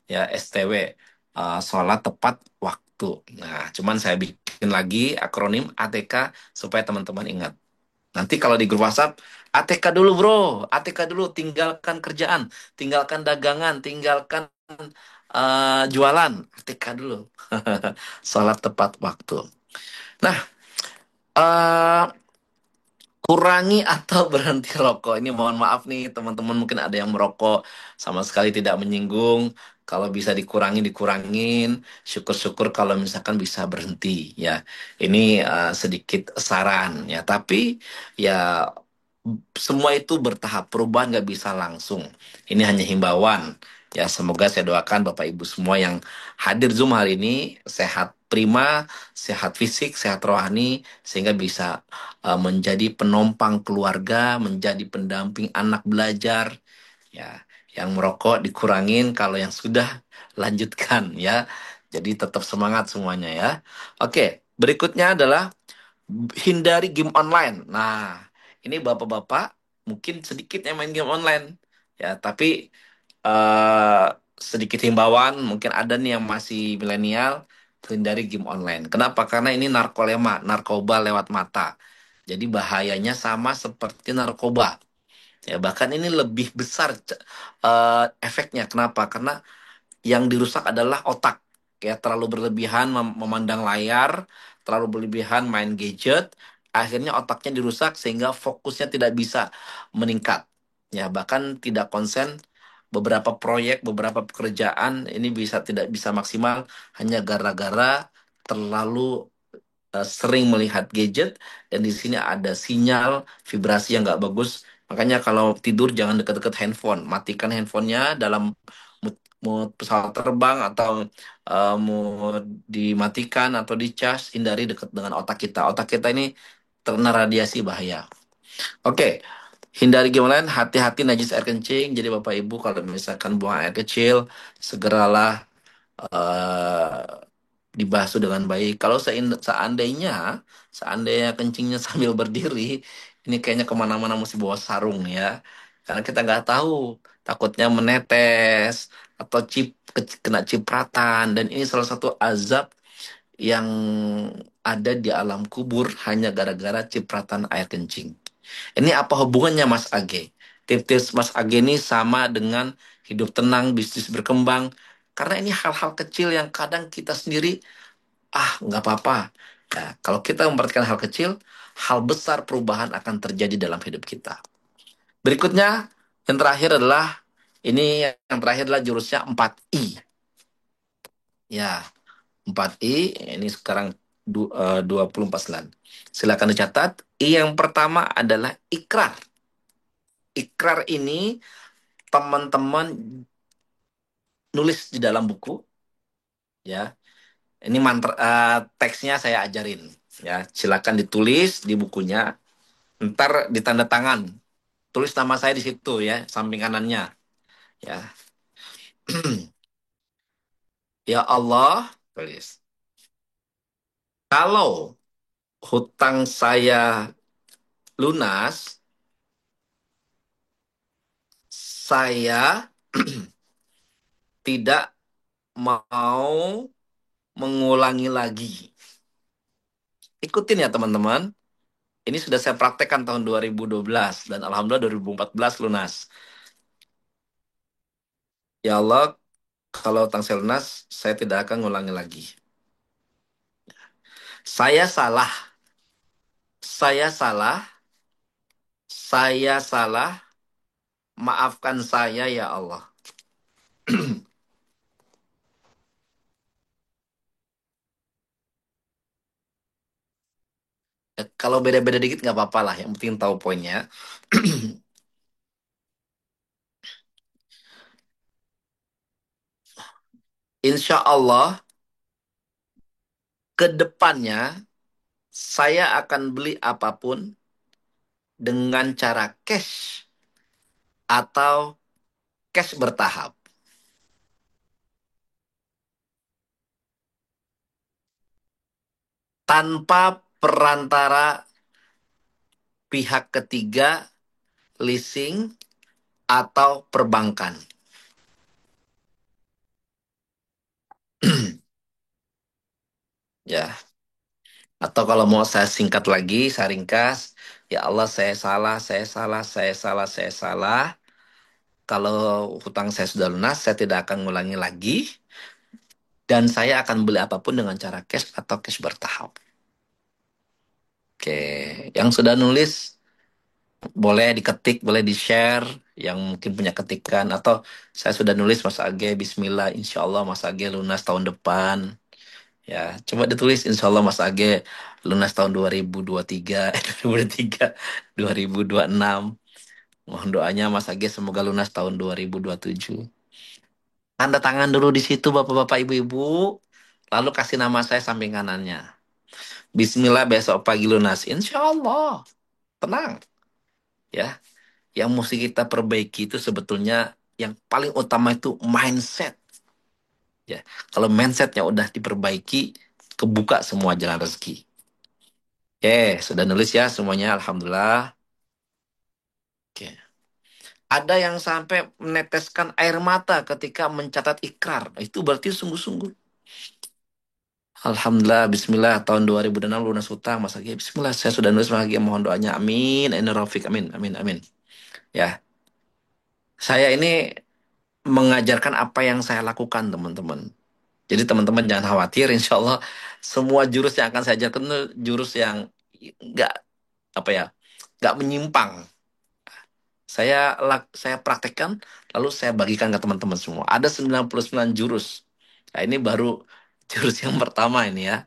Ya, STW. Sholat tepat waktu. Nah, cuman saya bikin lagi akronim ATK supaya teman-teman ingat. Nanti kalau di grup WhatsApp, ATK dulu bro, ATK dulu, tinggalkan kerjaan, tinggalkan dagangan, tinggalkan jualan, ATK dulu. Sholat tepat waktu. Nah, eh kurangi atau berhenti rokok. Ini mohon maaf nih teman-teman, mungkin ada yang merokok sama sekali tidak menyinggung. Kalau bisa dikurangi, dikurangin. Syukur-syukur kalau misalkan bisa berhenti ya. Ini sedikit saran ya. Tapi ya semua itu bertahap, perubahan nggak bisa langsung. Ini hanya himbauan. Ya, semoga saya doakan Bapak Ibu semua yang hadir Zoom hari ini sehat prima, sehat fisik, sehat rohani, sehingga bisa menjadi penopang keluarga, menjadi pendamping anak belajar. Ya, yang merokok dikurangin, kalau yang sudah lanjutkan ya. Jadi tetap semangat semuanya ya. Oke, berikutnya adalah hindari game online. Nah, ini bapak-bapak mungkin sedikit yang main game online ya, tapi eh sedikit himbauan, mungkin ada nih yang masih milenial, hindari game online. Kenapa? Karena ini narkoba lewat mata. Jadi bahayanya sama seperti narkoba. Ya, bahkan ini lebih besar efeknya. Kenapa? Karena yang dirusak adalah otak. Ya, terlalu berlebihan memandang layar, terlalu berlebihan main gadget, akhirnya otaknya dirusak sehingga fokusnya tidak bisa meningkat. Ya, bahkan tidak konsen, beberapa proyek, beberapa pekerjaan ini tidak bisa maksimal hanya gara-gara terlalu sering melihat gadget dan di sini ada sinyal vibrasi yang nggak bagus. Makanya kalau tidur jangan dekat-dekat handphone, matikan handphonenya dalam mood pesawat terbang atau mood dimatikan atau dicas, hindari dekat dengan otak kita. Otak kita ini terkena radiasi bahaya. Oke, hindari gimana? Hati-hati najis air kencing. Jadi Bapak Ibu kalau misalkan buang air kecil, segeralah eh, dibasuh dengan baik. Kalau seandainya kencingnya sambil berdiri, ini kayaknya kemana-mana mesti bawa sarung ya. Karena kita nggak tahu, takutnya menetes atau kena cipratan. Dan ini salah satu azab yang ada di alam kubur hanya gara-gara cipratan air kencing. Ini apa hubungannya Mas Age? Tips-tips Mas Age ini sama dengan hidup tenang, bisnis berkembang. Karena ini hal-hal kecil yang kadang kita sendiri, nggak apa-apa. Nah, kalau kita memperhatikan hal kecil, hal besar perubahan akan terjadi dalam hidup kita. Berikutnya, yang terakhir adalah, yang terakhir adalah jurusnya 4I. Ya, 4I, ini sekarang 24 selan. Silakan dicatat. I yang pertama adalah ikrar. Ikrar ini teman-teman nulis di dalam buku, ya. Ini teksnya saya ajarin, ya. Silakan ditulis di bukunya, ntar ditanda tangan. Tulis nama saya di situ ya, samping kanannya, ya. Ya Allah, tulis. Kalau hutang saya lunas, saya tidak mau mengulangi lagi. Ikutin ya teman-teman. Ini sudah saya praktekkan tahun 2012 dan alhamdulillah 2014 lunas. Ya Allah, kalau hutang saya lunas, saya tidak akan ngulangi lagi. Saya salah. Saya salah. Saya salah. Maafkan saya ya Allah. Kalau beda-beda dikit nggak apa-apa lah. Yang penting tahu poinnya. Insya Allah, ke depannya saya akan beli apapun dengan cara cash atau cash bertahap. Tanpa perantara pihak ketiga, leasing, atau perbankan. Ya, atau kalau mau saya singkat lagi, saya ringkas. Ya Allah, saya salah, saya salah, saya salah, saya salah. Kalau hutang saya sudah lunas, saya tidak akan ngulangi lagi. Dan saya akan beli apapun dengan cara cash atau cash bertahap. Oke, yang sudah nulis boleh diketik, boleh di-share. Yang mungkin punya ketikan. Atau saya sudah nulis Mas Age, Bismillah, insya Allah Mas Age lunas tahun depan. Ya, coba ditulis insya Allah Mas Age lunas tahun 2023, 2023, 2026. Mohon doanya Mas Age semoga lunas tahun 2027. Tanda tangan dulu di situ Bapak-bapak Ibu-ibu. Lalu kasih nama saya samping kanannya. Bismillah besok pagi lunas. Insya Allah. Tenang. Ya. Yang mesti kita perbaiki itu sebetulnya yang paling utama itu mindset. Ya. Kalau mindsetnya udah diperbaiki, kebuka semua jalan rezeki. Oke, sudah nulis ya semuanya. Alhamdulillah. Oke. Ada yang sampai meneteskan air mata ketika mencatat ikrar. Itu berarti sungguh-sungguh. Alhamdulillah, Bismillah, tahun 2006 lunas hutang, Mas Agi. Bismillah, saya sudah nulis Mas Agi, mohon doanya. Amin, Amin, Rafiq, amin, amin, amin. Ya, saya ini mengajarkan apa yang saya lakukan, teman-teman. Jadi teman-teman jangan khawatir, insya Allah semua jurus yang akan saya ajarkan itu jurus yang nggak apa ya, nggak menyimpang. Saya praktekkan, lalu saya bagikan ke teman-teman semua. Ada 99 jurus. Nah, ini baru jurus yang pertama ini ya.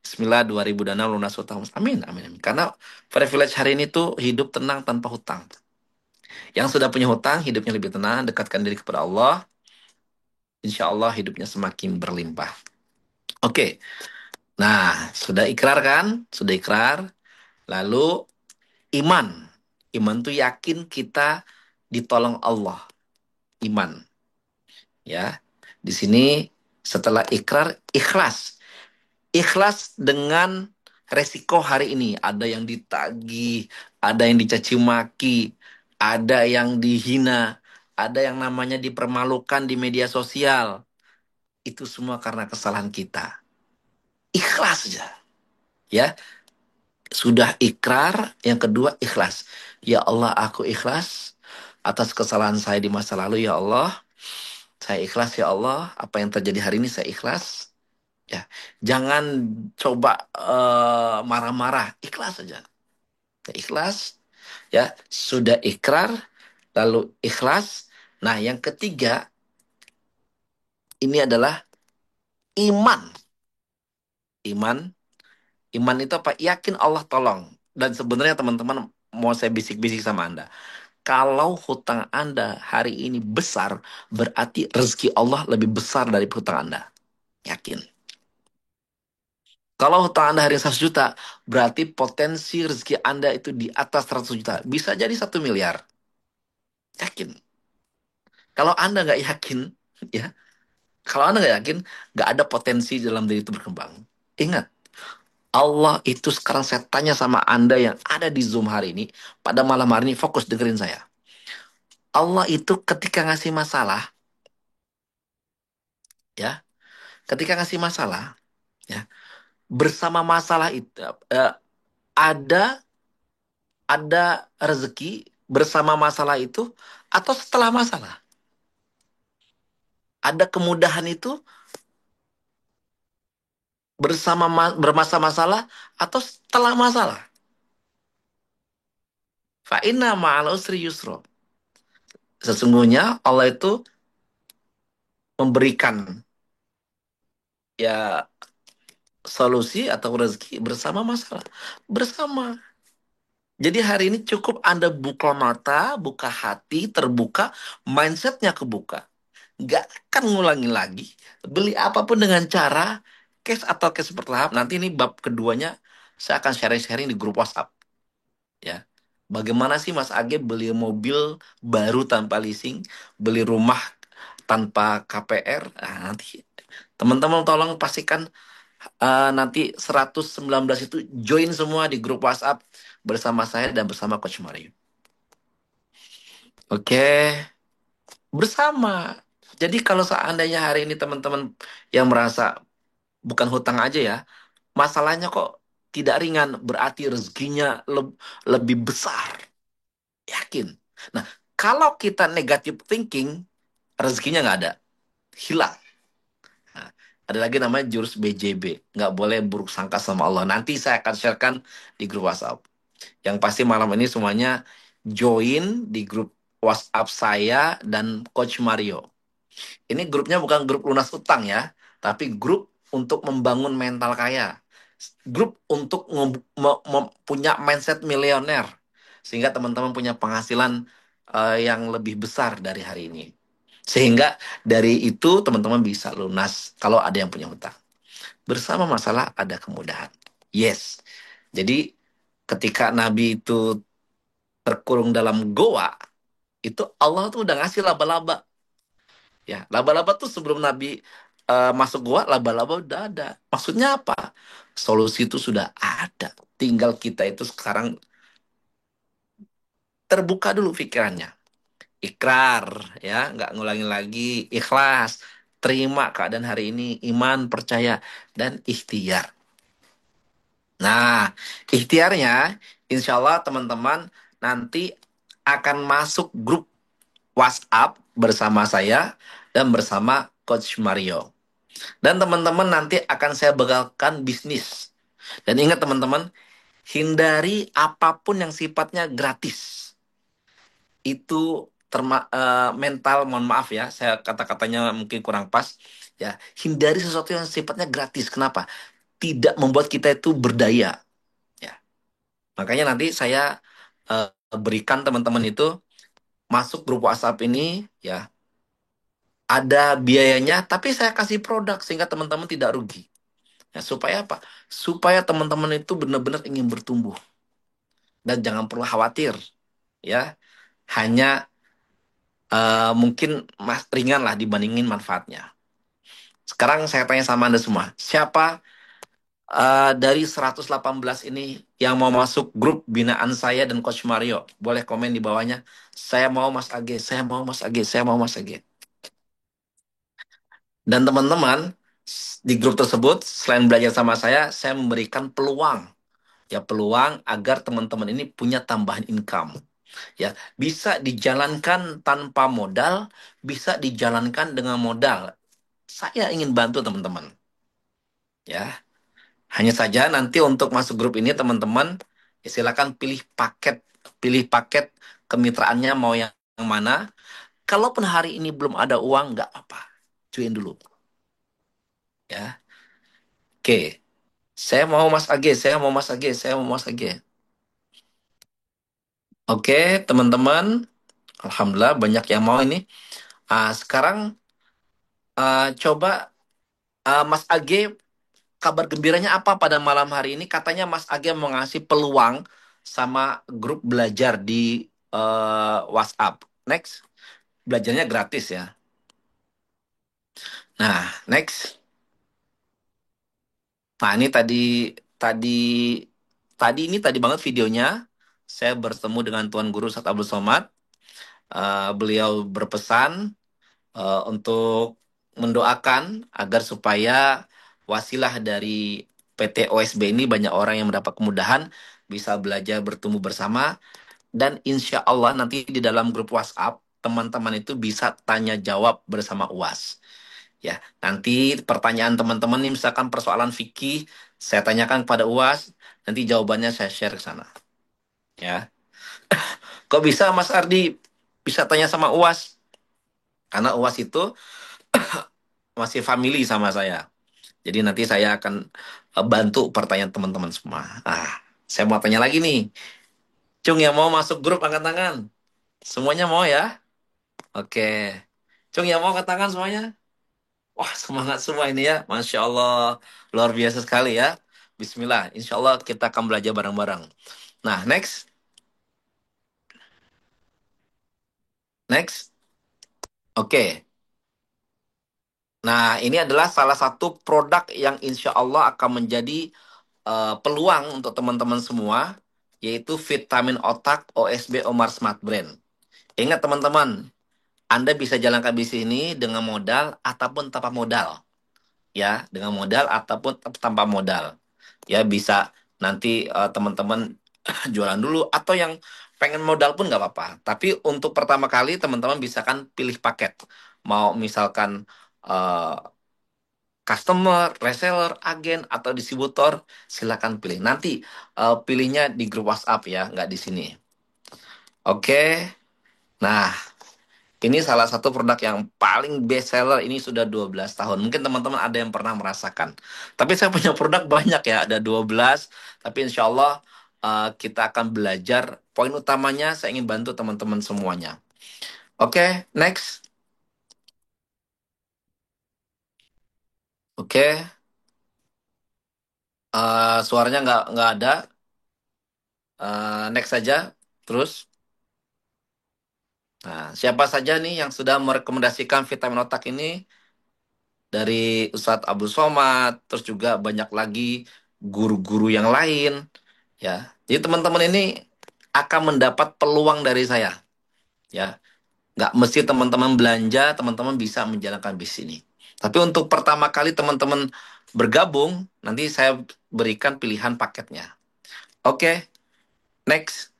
Bismillah 2006 lunas hutang. Amin, amin, amin. Karena privilege hari ini tuh hidup tenang tanpa hutang. Yang sudah punya hutang, hidupnya lebih tenang, dekatkan diri kepada Allah. Insya Allah hidupnya semakin berlimpah. Oke, nah sudah ikrar kan? Sudah ikrar. Lalu iman. Iman tuh yakin kita ditolong Allah. Iman. Ya, di sini setelah ikrar, ikhlas. Ikhlas dengan resiko hari ini. Ada yang ditagih, ada yang dicaci maki, ada yang dihina, ada yang namanya dipermalukan di media sosial. Itu semua karena kesalahan kita. Ikhlas saja. Ya, sudah ikrar, yang kedua ikhlas. Ya Allah, aku ikhlas atas kesalahan saya di masa lalu, ya Allah. Saya ikhlas, ya Allah. Apa yang terjadi hari ini saya ikhlas. Ya, jangan coba marah-marah, ikhlas saja. Ya, ikhlas, ya sudah ikrar, lalu ikhlas. Nah, yang ketiga ini adalah iman. Iman, iman itu apa? Yakin Allah tolong. Dan sebenarnya teman-teman mau saya bisik-bisik sama Anda. Kalau hutang Anda hari ini besar, berarti rezeki Allah lebih besar dari hutang Anda. Yakin. Kalau hutang Anda hari ini 100 juta, berarti potensi rezeki Anda itu di atas 100 juta. Bisa jadi 1 miliar. Yakin. Kalau Anda nggak yakin, ya, kalau Anda nggak yakin, nggak ada potensi dalam diri itu berkembang. Ingat, Allah itu sekarang saya tanya sama Anda yang ada di Zoom hari ini, pada malam hari ini, fokus dengerin saya. Allah itu ketika ngasih masalah, ya, ketika ngasih masalah, ya, bersama masalah itu eh, ada rezeki bersama masalah itu atau setelah masalah. Ada kemudahan itu bersama bermasa masalah atau setelah masalah. Fa inna ma'al usri yusro. Sesungguhnya Allah itu memberikan ya solusi atau rezeki bersama masalah. Bersama. Jadi hari ini cukup Anda buka mata, buka hati, terbuka, mindsetnya kebuka. Nggak akan ngulangin lagi. Beli apapun dengan cara cash atau cash bertahap. Nanti ini bab keduanya saya akan sharing-sharing di grup WhatsApp. Ya, bagaimana sih Mas Age beli mobil baru tanpa leasing, beli rumah tanpa KPR? Nah, nanti teman-teman tolong pastikan nanti 119 itu join semua di grup WhatsApp bersama saya dan bersama Coach Mario. Oke, bersama. Jadi kalau seandainya hari ini teman-teman yang merasa bukan hutang aja ya, masalahnya kok tidak ringan, berarti rezekinya lebih besar. Yakin. Nah, kalau kita negative thinking, rezekinya nggak ada. Hilang. Nah, ada lagi namanya jurus BJB. Nggak boleh buruk sangka sama Allah. Nanti saya akan sharekan di grup WhatsApp. Yang pasti malam ini semuanya join di grup WhatsApp saya dan Coach Mario. Ini grupnya bukan grup lunas utang ya, tapi grup untuk membangun mental kaya. Grup untuk punya mindset milioner. Sehingga teman-teman punya penghasilan yang lebih besar dari hari ini. Sehingga dari itu teman-teman bisa lunas kalau ada yang punya hutang. Bersama masalah ada kemudahan. Yes. Jadi ketika Nabi itu terkurung dalam goa, itu Allah tuh udah ngasih laba-laba. Ya, laba-laba tuh sebelum Nabi masuk goa, laba-laba udah ada. Maksudnya apa? Solusi itu sudah ada. Tinggal kita itu sekarang terbuka dulu pikirannya. Ikrar, ya, nggak ngulangin lagi. Ikhlas, terima keadaan hari ini, iman, percaya, dan ikhtiar. Nah, ikhtiarnya, insya Allah teman-teman nanti akan masuk grup WhatsApp bersama saya dan bersama Coach Mario. Dan teman-teman nanti akan saya bekalkan bisnis. Dan ingat teman-teman, hindari apapun yang sifatnya gratis. Itu mental, mohon maaf ya, saya kata-katanya mungkin kurang pas. Ya, hindari sesuatu yang sifatnya gratis. Kenapa? tidak membuat kita itu berdaya. Ya, makanya nanti saya berikan teman-teman itu masuk grup WhatsApp ini, ya ada biayanya, tapi saya kasih produk sehingga teman-teman tidak rugi. Ya, supaya apa? Supaya teman-teman itu benar-benar ingin bertumbuh dan jangan perlu khawatir, ya. Hanya mungkin ringan lah dibandingin manfaatnya. Sekarang saya tanya sama Anda semua, siapa dari 118 ini yang mau masuk grup binaan saya dan Coach Mario? Boleh komen di bawahnya. Saya mau Mas Age, saya mau Mas Age, saya mau Mas Age. Dan teman-teman di grup tersebut selain belajar sama saya memberikan peluang, ya peluang agar teman-teman ini punya tambahan income. Ya, bisa dijalankan tanpa modal, bisa dijalankan dengan modal. Saya ingin bantu teman-teman. Ya, hanya saja nanti untuk masuk grup ini teman-teman, ya silakan pilih paket kemitraannya mau yang mana. Kalaupun hari ini belum ada uang, nggak apa-apa. Cuin dulu. Ya, oke. Saya mau Mas Age, saya mau Mas Age, saya mau Mas Age. Oke, teman-teman. Alhamdulillah banyak yang mau ini. Sekarang coba Mas Age, kabar gembiranya apa pada malam hari ini? Katanya Mas Age mau ngasih peluang sama grup belajar di WhatsApp. Next, belajarnya gratis ya. Nah, next. Nah, ini tadi tadi banget videonya. Saya bertemu dengan Tuan Guru Ustadz Abdul Somad. Beliau berpesan untuk mendoakan agar supaya wasilah dari PT OSB ini banyak orang yang mendapat kemudahan, bisa belajar bertumbuh bersama, dan insya Allah nanti di dalam grup WhatsApp teman-teman itu bisa tanya jawab bersama UAS. Ya, nanti pertanyaan teman-teman ini misalkan persoalan fikih, saya tanyakan kepada UAS, nanti jawabannya saya share ke sana. Ya, kok bisa Mas Ardi bisa tanya sama UAS? Karena UAS itu masih family sama saya. Jadi nanti saya akan bantu pertanyaan teman-teman semua. Saya mau tanya lagi nih. Cung yang mau masuk grup angkat tangan. Semuanya mau ya? Oke. Cung yang mau angkat tangan semuanya? Wah, semangat semua ini ya. Masya Allah. Luar biasa sekali ya. Bismillah. Insya Allah kita akan belajar bareng-bareng. Nah, next. Next. Oke. Nah, ini adalah salah satu produk yang insya Allah akan menjadi peluang untuk teman-teman semua, yaitu vitamin otak OSB Omar Smart Brain. Ingat teman-teman, Anda bisa jalankan bisnis ini dengan modal ataupun tanpa modal. Ya, dengan modal ataupun tanpa modal. Ya, bisa nanti teman-teman jualan dulu atau yang pengen modal pun nggak apa-apa. Tapi untuk pertama kali teman-teman bisa kan pilih paket. Mau misalkan eh, customer, reseller, agen, atau distributor, silakan pilih. Nanti pilihnya di grup WhatsApp ya, nggak di sini. Oke, nah ini salah satu produk yang paling best seller ini sudah 12 tahun. Mungkin teman-teman ada yang pernah merasakan. Tapi saya punya produk banyak ya, ada 12. Tapi insya Allah kita akan belajar. Poin utamanya saya ingin bantu teman-teman semuanya. Oke, next. Oke, suaranya nggak ada. Next saja. Terus. Nah, siapa saja nih yang sudah merekomendasikan vitamin otak ini dari Ustadz Abdul Somad, terus juga banyak lagi guru-guru yang lain, ya. Jadi teman-teman ini akan mendapat peluang dari saya, ya. Nggak mesti teman-teman belanja, teman-teman bisa menjalankan bisnis ini. Tapi untuk pertama kali teman-teman bergabung, nanti saya berikan pilihan paketnya. Oke, next.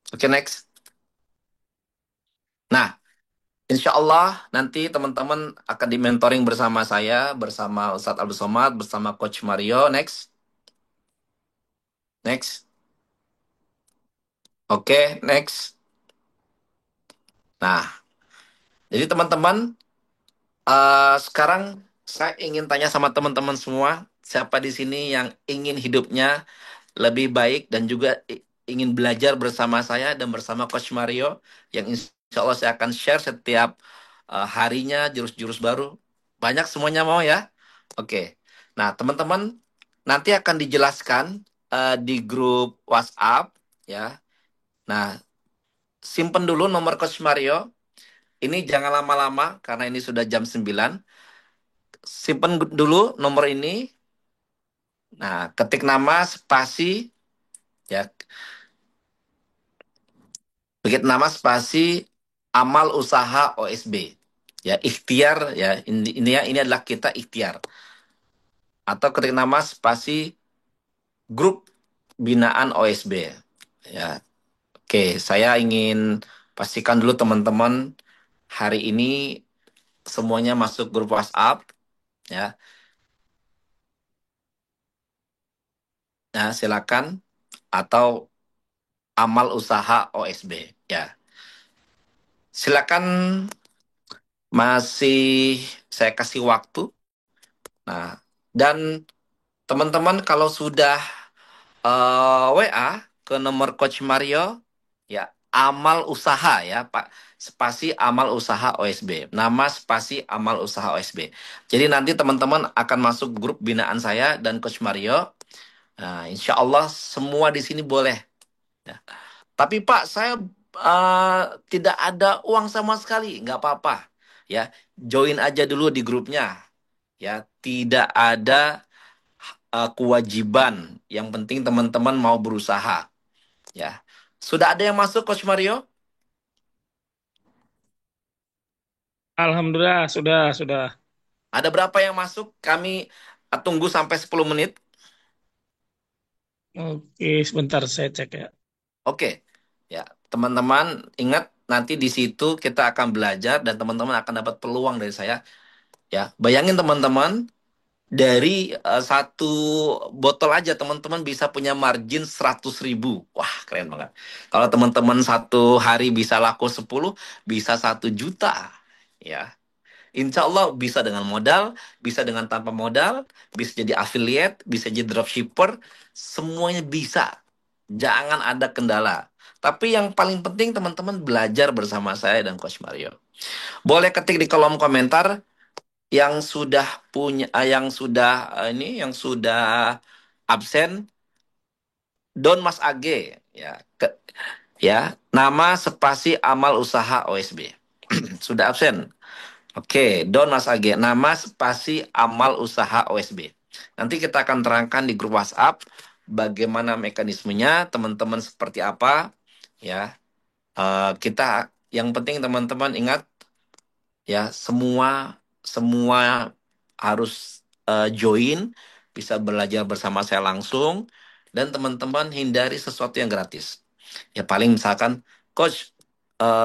Oke, next. Nah, insya Allah nanti teman-teman akan di-mentoring bersama saya, bersama Ustadz Abdul Somad, bersama Coach Mario. Next, next. Oke, next. Nah, jadi teman-teman, sekarang Saya ingin tanya sama teman-teman semua, siapa di sini yang ingin hidupnya lebih baik dan juga ingin belajar bersama saya dan bersama Coach Mario, yang insya Allah saya akan share setiap harinya jurus-jurus baru. Banyak semuanya mau ya? Oke. Nah, teman-teman, nanti akan dijelaskan di grup WhatsApp ya. Nah, simpen dulu nomor Coach Mario. Ini jangan lama-lama karena ini sudah jam 9. Simpen dulu nomor ini. Nah, ketik nama spasi ya, ketik nama spasi amal usaha OSB. Ya, ikhtiar ya. Ini adalah kita ikhtiar. Atau ketik nama spasi grup binaan OSB. Ya. Oke, saya ingin pastikan dulu teman-teman hari ini semuanya masuk grup WhatsApp ya. Nah, silakan atau amal usaha OSB ya. Silakan, masih saya kasih waktu. Nah, dan teman-teman kalau sudah WA ke nomor Coach Mario ya, amal usaha ya, Pak. Spasi amal usaha OSB. Nama spasi amal usaha OSB. Jadi nanti teman-teman akan masuk grup binaan saya dan Coach Mario. Nah, insya Allah semua di sini boleh. Ya. Tapi Pak, saya tidak ada uang sama sekali. Nggak apa-apa. Ya, join aja dulu di grupnya. Ya, tidak ada kewajiban. Yang penting teman-teman mau berusaha. Ya, sudah ada yang masuk, Coach Mario? Alhamdulillah, sudah. Ada berapa yang masuk? Kami tunggu sampai 10 menit. Oke, sebentar saya cek ya. Oke, ya teman-teman ingat nanti di situ kita akan belajar dan teman-teman akan dapat peluang dari saya. Ya, bayangin teman-teman, dari satu botol aja teman-teman bisa punya margin 100.000. Wah, keren banget. Kalau teman-teman satu hari bisa laku 10, bisa 1 juta. Ya, insya Allah bisa dengan modal, bisa dengan tanpa modal, bisa jadi affiliate, bisa jadi dropshipper, semuanya bisa. Jangan ada kendala. Tapi yang paling penting teman-teman belajar bersama saya dan Coach Mario. Boleh ketik di kolom komentar yang sudah punya, yang sudah absen, Don Mas Age ya, ya, nama spasi amal usaha OSB. Sudah absen. Oke, Don Mas Age, nama spasi amal usaha OSB. Nanti kita akan terangkan di grup WhatsApp bagaimana mekanismenya, teman-teman seperti apa, ya. Kita yang penting teman-teman ingat ya, semua semua harus join, bisa belajar bersama saya langsung, dan teman-teman hindari sesuatu yang gratis. Ya paling misalkan, Coach,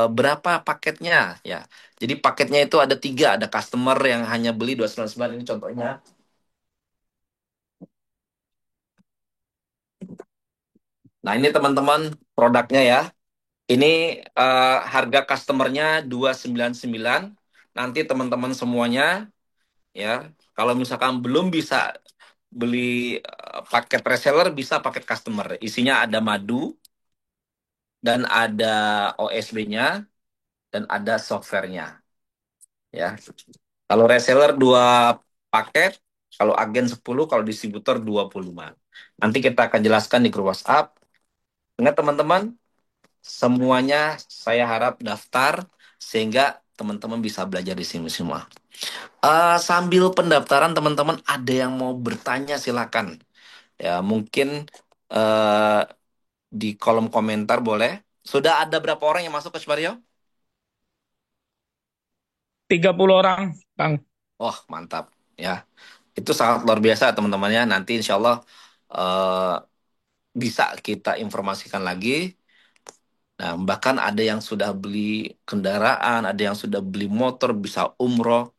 berapa paketnya? Ya, jadi paketnya itu ada 3, ada customer yang hanya beli 299, ini contohnya. Nah ini teman-teman produknya ya. Ini harga customernya 299. Nanti teman-teman semuanya ya, kalau misalkan belum bisa beli paket reseller, bisa paket customer. Isinya ada madu dan ada OSB-nya dan ada software-nya ya. Kalau reseller 2 paket, kalau agen 10, kalau distributor 25. Nanti kita akan jelaskan di grup WhatsApp. Ingat teman-teman, semuanya saya harap daftar sehingga teman-teman bisa belajar di sini semua. Sambil pendaftaran teman-teman ada yang mau bertanya silakan. Ya, mungkin eh, di kolom komentar boleh. Sudah ada berapa orang yang masuk ke Mario? 30 orang, Kang. Wah, mantap. Ya, itu sangat luar biasa teman-temannya. Nanti insya Allah eh, bisa kita informasikan lagi. Nah, bahkan ada yang sudah beli kendaraan, ada yang sudah beli motor, bisa umroh.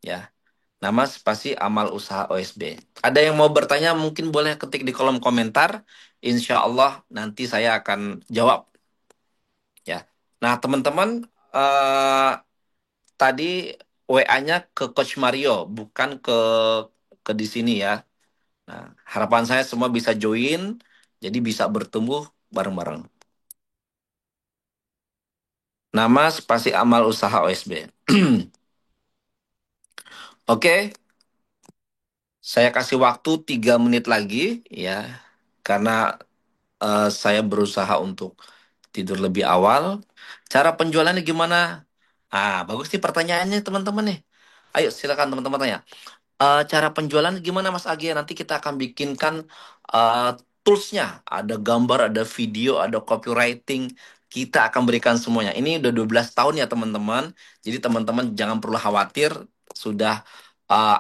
Ya, nama spasi amal usaha OSB. Ada yang mau bertanya mungkin boleh ketik di kolom komentar. Insya Allah nanti saya akan jawab. Ya. Nah, teman-teman, tadi WA-nya ke Coach Mario, bukan ke di sini ya. Nah, harapan saya semua bisa join, jadi bisa bertumbuh bareng-bareng. Nama spasi amal usaha OSB. Oke, saya kasih waktu 3 menit lagi ya, karena saya berusaha untuk tidur lebih awal. Cara penjualannya gimana? Bagus nih pertanyaannya teman-teman nih. Ayo silakan teman-teman tanya. Cara penjualan gimana Mas Agi? Nanti kita akan bikinkan uh, toolsnya. Ada gambar, ada video, ada copywriting. Kita akan berikan semuanya. Ini udah 12 tahun ya teman-teman. Jadi teman-teman jangan perlu khawatir. Sudah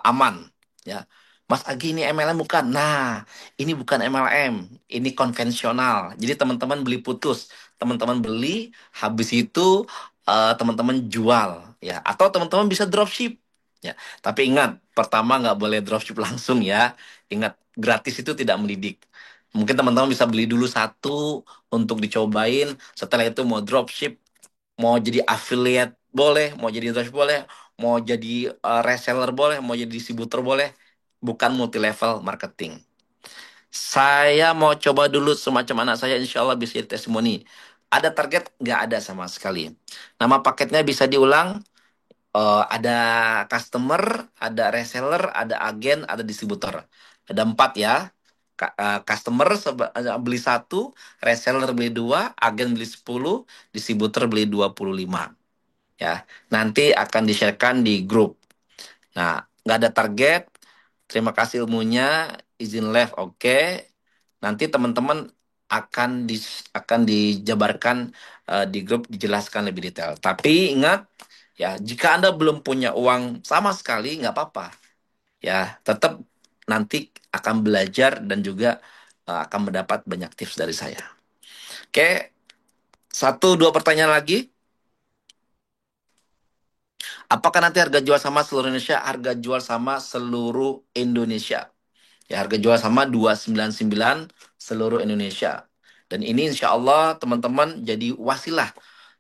aman. Ya. Mas Agi ini MLM bukan? Nah, ini bukan MLM. Ini konvensional. Jadi teman-teman beli putus. Teman-teman beli, habis itu teman-teman jual. Ya. Atau teman-teman bisa dropship. Ya, tapi ingat, pertama nggak boleh dropship langsung ya. Ingat, gratis itu tidak mendidik. Mungkin teman-teman bisa beli dulu satu untuk dicobain. Setelah itu mau dropship, mau jadi affiliate boleh, mau jadi dropship boleh, mau jadi reseller boleh, mau jadi distributor boleh. Bukan multi level marketing. Saya mau coba dulu semacam anak saya, insya Allah bisa jadi testimoni. Ada target? Nggak ada sama sekali. Nama paketnya bisa diulang. Ada customer, ada reseller, ada agen, ada distributor. Ada 4 ya. Customer beli satu, reseller beli dua, agen beli 10, distributor beli 25. Ya, nanti akan di-sharekan di grup. Nah, nggak ada target. Terima kasih ilmunya, izin live oke. Nanti teman-teman akan dijabarkan di grup dijelaskan lebih detail. Tapi ingat ya, jika Anda belum punya uang sama sekali nggak apa-apa. Ya, tetap nanti akan belajar dan juga akan mendapat banyak tips dari saya. Oke, satu dua pertanyaan lagi. Apakah nanti harga jual sama seluruh Indonesia? Harga jual sama seluruh Indonesia. Ya, harga jual sama 299 seluruh Indonesia. Dan ini insya Allah teman-teman jadi wasilah.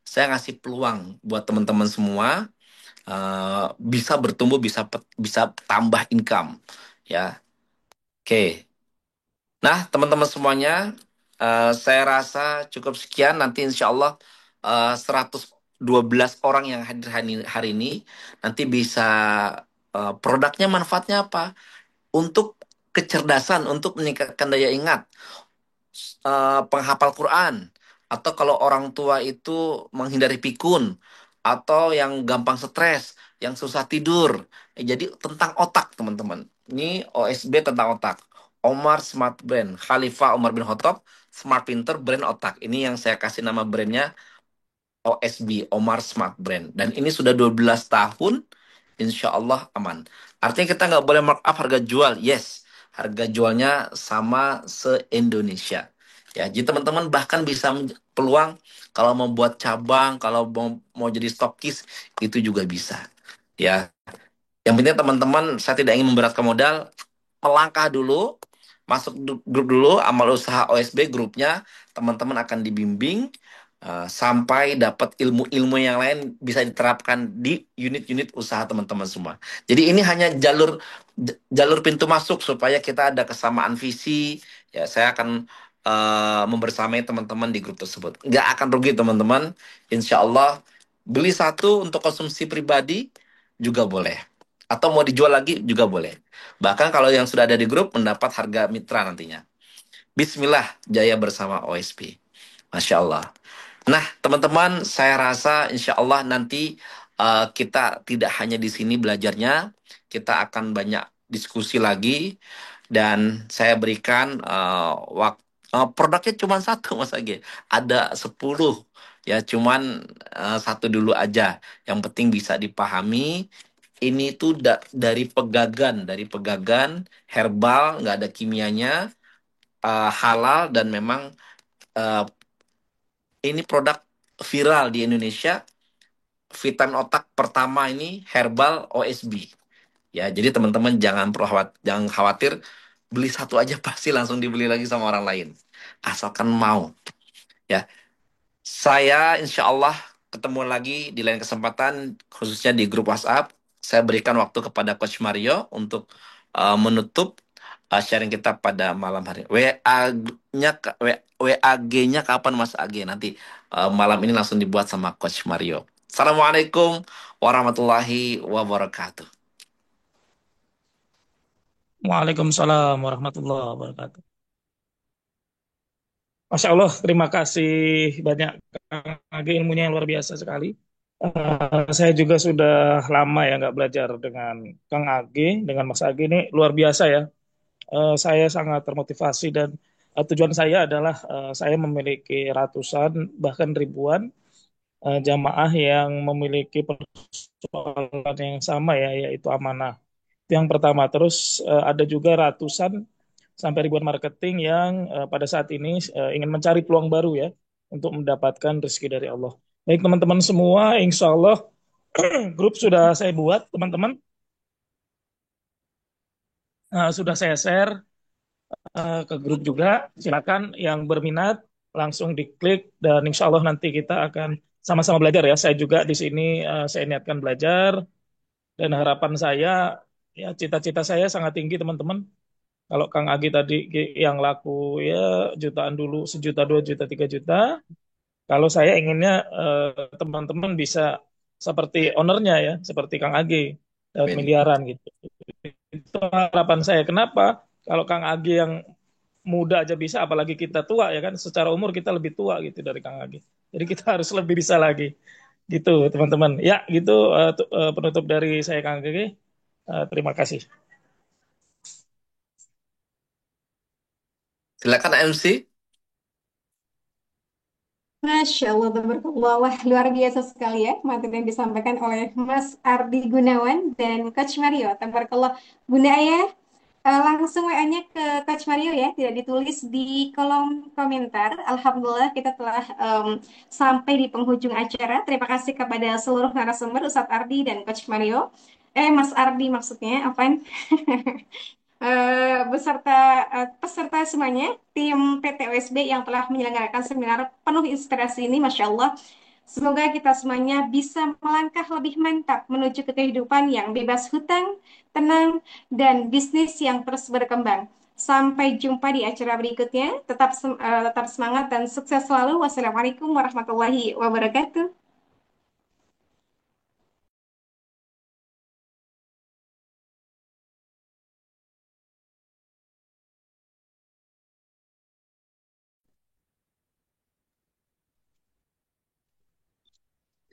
Saya ngasih peluang buat teman-teman semua bisa bertumbuh, bisa tambah income. Ya, oke. Nah, teman-teman semuanya, saya rasa cukup sekian. Nanti insya Allah 112 orang yang hadir hari ini nanti bisa produknya manfaatnya apa? Untuk kecerdasan, untuk meningkatkan daya ingat, penghafal Quran, atau kalau orang tua itu menghindari pikun, atau yang gampang stres, yang susah tidur. Jadi tentang otak, teman-teman. Ini OSB tentang otak. Omar Smart Brain, Khalifah Omar bin Khattab, Smart Pinter, Brain Otak. Ini yang saya kasih nama brandnya OSB, Omar Smart Brand. Dan ini sudah 12 tahun, insya Allah aman. Artinya kita nggak boleh markup harga jual. Yes, harga jualnya sama se-Indonesia. Ya, jadi teman-teman bahkan bisa peluang kalau mau buat cabang, kalau mau jadi stokis, itu juga bisa. Ya, yang penting teman-teman, saya tidak ingin memberatkan modal, melangkah dulu, masuk grup dulu, amal usaha OSB grupnya, teman-teman akan dibimbing sampai dapat ilmu-ilmu yang lain bisa diterapkan di unit-unit usaha teman-teman semua. Jadi ini hanya jalur pintu masuk supaya kita ada kesamaan visi. Ya, saya akan membersamai teman-teman di grup tersebut. Nggak akan rugi teman-teman. Insya Allah beli satu untuk konsumsi pribadi juga boleh. Atau mau dijual lagi juga boleh. Bahkan kalau yang sudah ada di grup mendapat harga mitra nantinya. Bismillah, jaya bersama OSP. Masya Allah. Nah, teman-teman, saya rasa insya Allah nanti kita tidak hanya di sini belajarnya, kita akan banyak diskusi lagi, dan saya berikan waktu produknya cuma satu, Mas Agi. Ada 10, ya cuman satu dulu aja. Yang penting bisa dipahami. Ini tuh dari pegagan herbal, nggak ada kimianya, halal, dan memang eh, ini produk viral di Indonesia. Vitamin otak pertama ini herbal OSB. Ya, jadi teman-teman jangan khawatir, beli satu aja pasti langsung dibeli lagi sama orang lain. Asalkan mau. Ya, saya insya Allah ketemu lagi di lain kesempatan, khususnya di grup WhatsApp. saya berikan waktu kepada Coach Mario untuk menutup sharing kita pada malam hari. WAG-nya kapan Mas Ag? Nanti malam ini langsung dibuat sama Coach Mario. Assalamualaikum warahmatullahi wabarakatuh. Waalaikumsalam warahmatullahi wabarakatuh. Masya Allah, terima kasih banyak Kang Agi, ilmunya yang luar biasa sekali. Saya juga sudah lama ya nggak belajar dengan Kang Agi, dengan Mas Agi ini luar biasa ya. Saya sangat termotivasi dan tujuan saya adalah saya memiliki ratusan bahkan ribuan jamaah yang memiliki persoalan yang sama ya, yaitu amanah. Itu yang pertama. Terus ada juga ratusan sampai ribuan marketing yang pada saat ini ingin mencari peluang baru ya untuk mendapatkan rezeki dari Allah. Baik teman-teman semua, insya Allah grup sudah saya buat teman-teman, sudah saya share ke grup juga. Silakan yang berminat langsung diklik dan insya Allah nanti kita akan sama-sama belajar ya. Saya juga di sini saya niatkan belajar dan harapan saya ya cita-cita saya sangat tinggi teman-teman. Kalau Kang Agi tadi yang laku ya jutaan dulu, 1 juta, 2 juta, 3 juta. Kalau saya inginnya teman-teman bisa seperti ownernya ya, seperti Kang Agi, dapat Amin. miliaran gitu. Itu harapan saya. Kenapa? Kalau Kang Agi yang muda aja bisa, apalagi kita tua ya kan, secara umur kita lebih tua gitu dari Kang Agi. Jadi kita harus lebih bisa lagi. Gitu teman-teman. Ya gitu penutup dari saya Kang Agi. Terima kasih. Silakan MC. Masya Allah, tabarakallah. Wah, luar biasa sekali ya materi yang disampaikan oleh Mas Ardi Gunawan dan Coach Mario. Tabarakallah. Bunda Ayah, langsung WA-nya ke Coach Mario ya, tidak ditulis di kolom komentar. Alhamdulillah kita telah sampai di penghujung acara. Terima kasih kepada seluruh narasumber, Ustadz Ardi dan Coach Mario. Mas Ardi maksudnya, apa? Beserta peserta semuanya, tim PT OSB yang telah menyelenggarakan seminar penuh inspirasi ini, Masya Allah. Semoga kita semuanya bisa melangkah lebih mantap menuju ke kehidupan yang bebas hutang, tenang, dan bisnis yang terus berkembang. Sampai jumpa di acara berikutnya. Tetap semangat dan sukses selalu. Wassalamualaikum warahmatullahi wabarakatuh.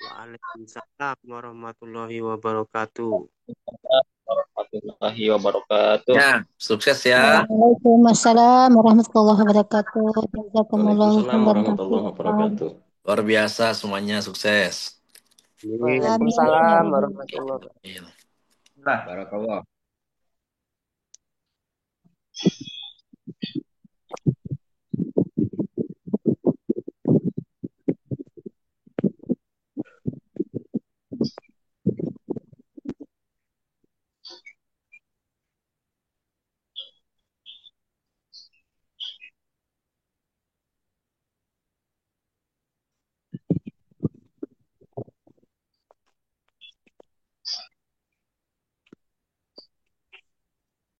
Waalaikumsalam warahmatullahi wabarakatuh. Warahmatullahi wabarakatuh. Ya, sukses ya. Waalaikumsalam warahmatullahi wabarakatuh. Jazakumullah Waalaikumsalam warahmatullahi wabarakatuh. Luar biasa semuanya, sukses. Waalaikumsalam warahmatullahi wabarakatuh. Amin. Nah, barakallah.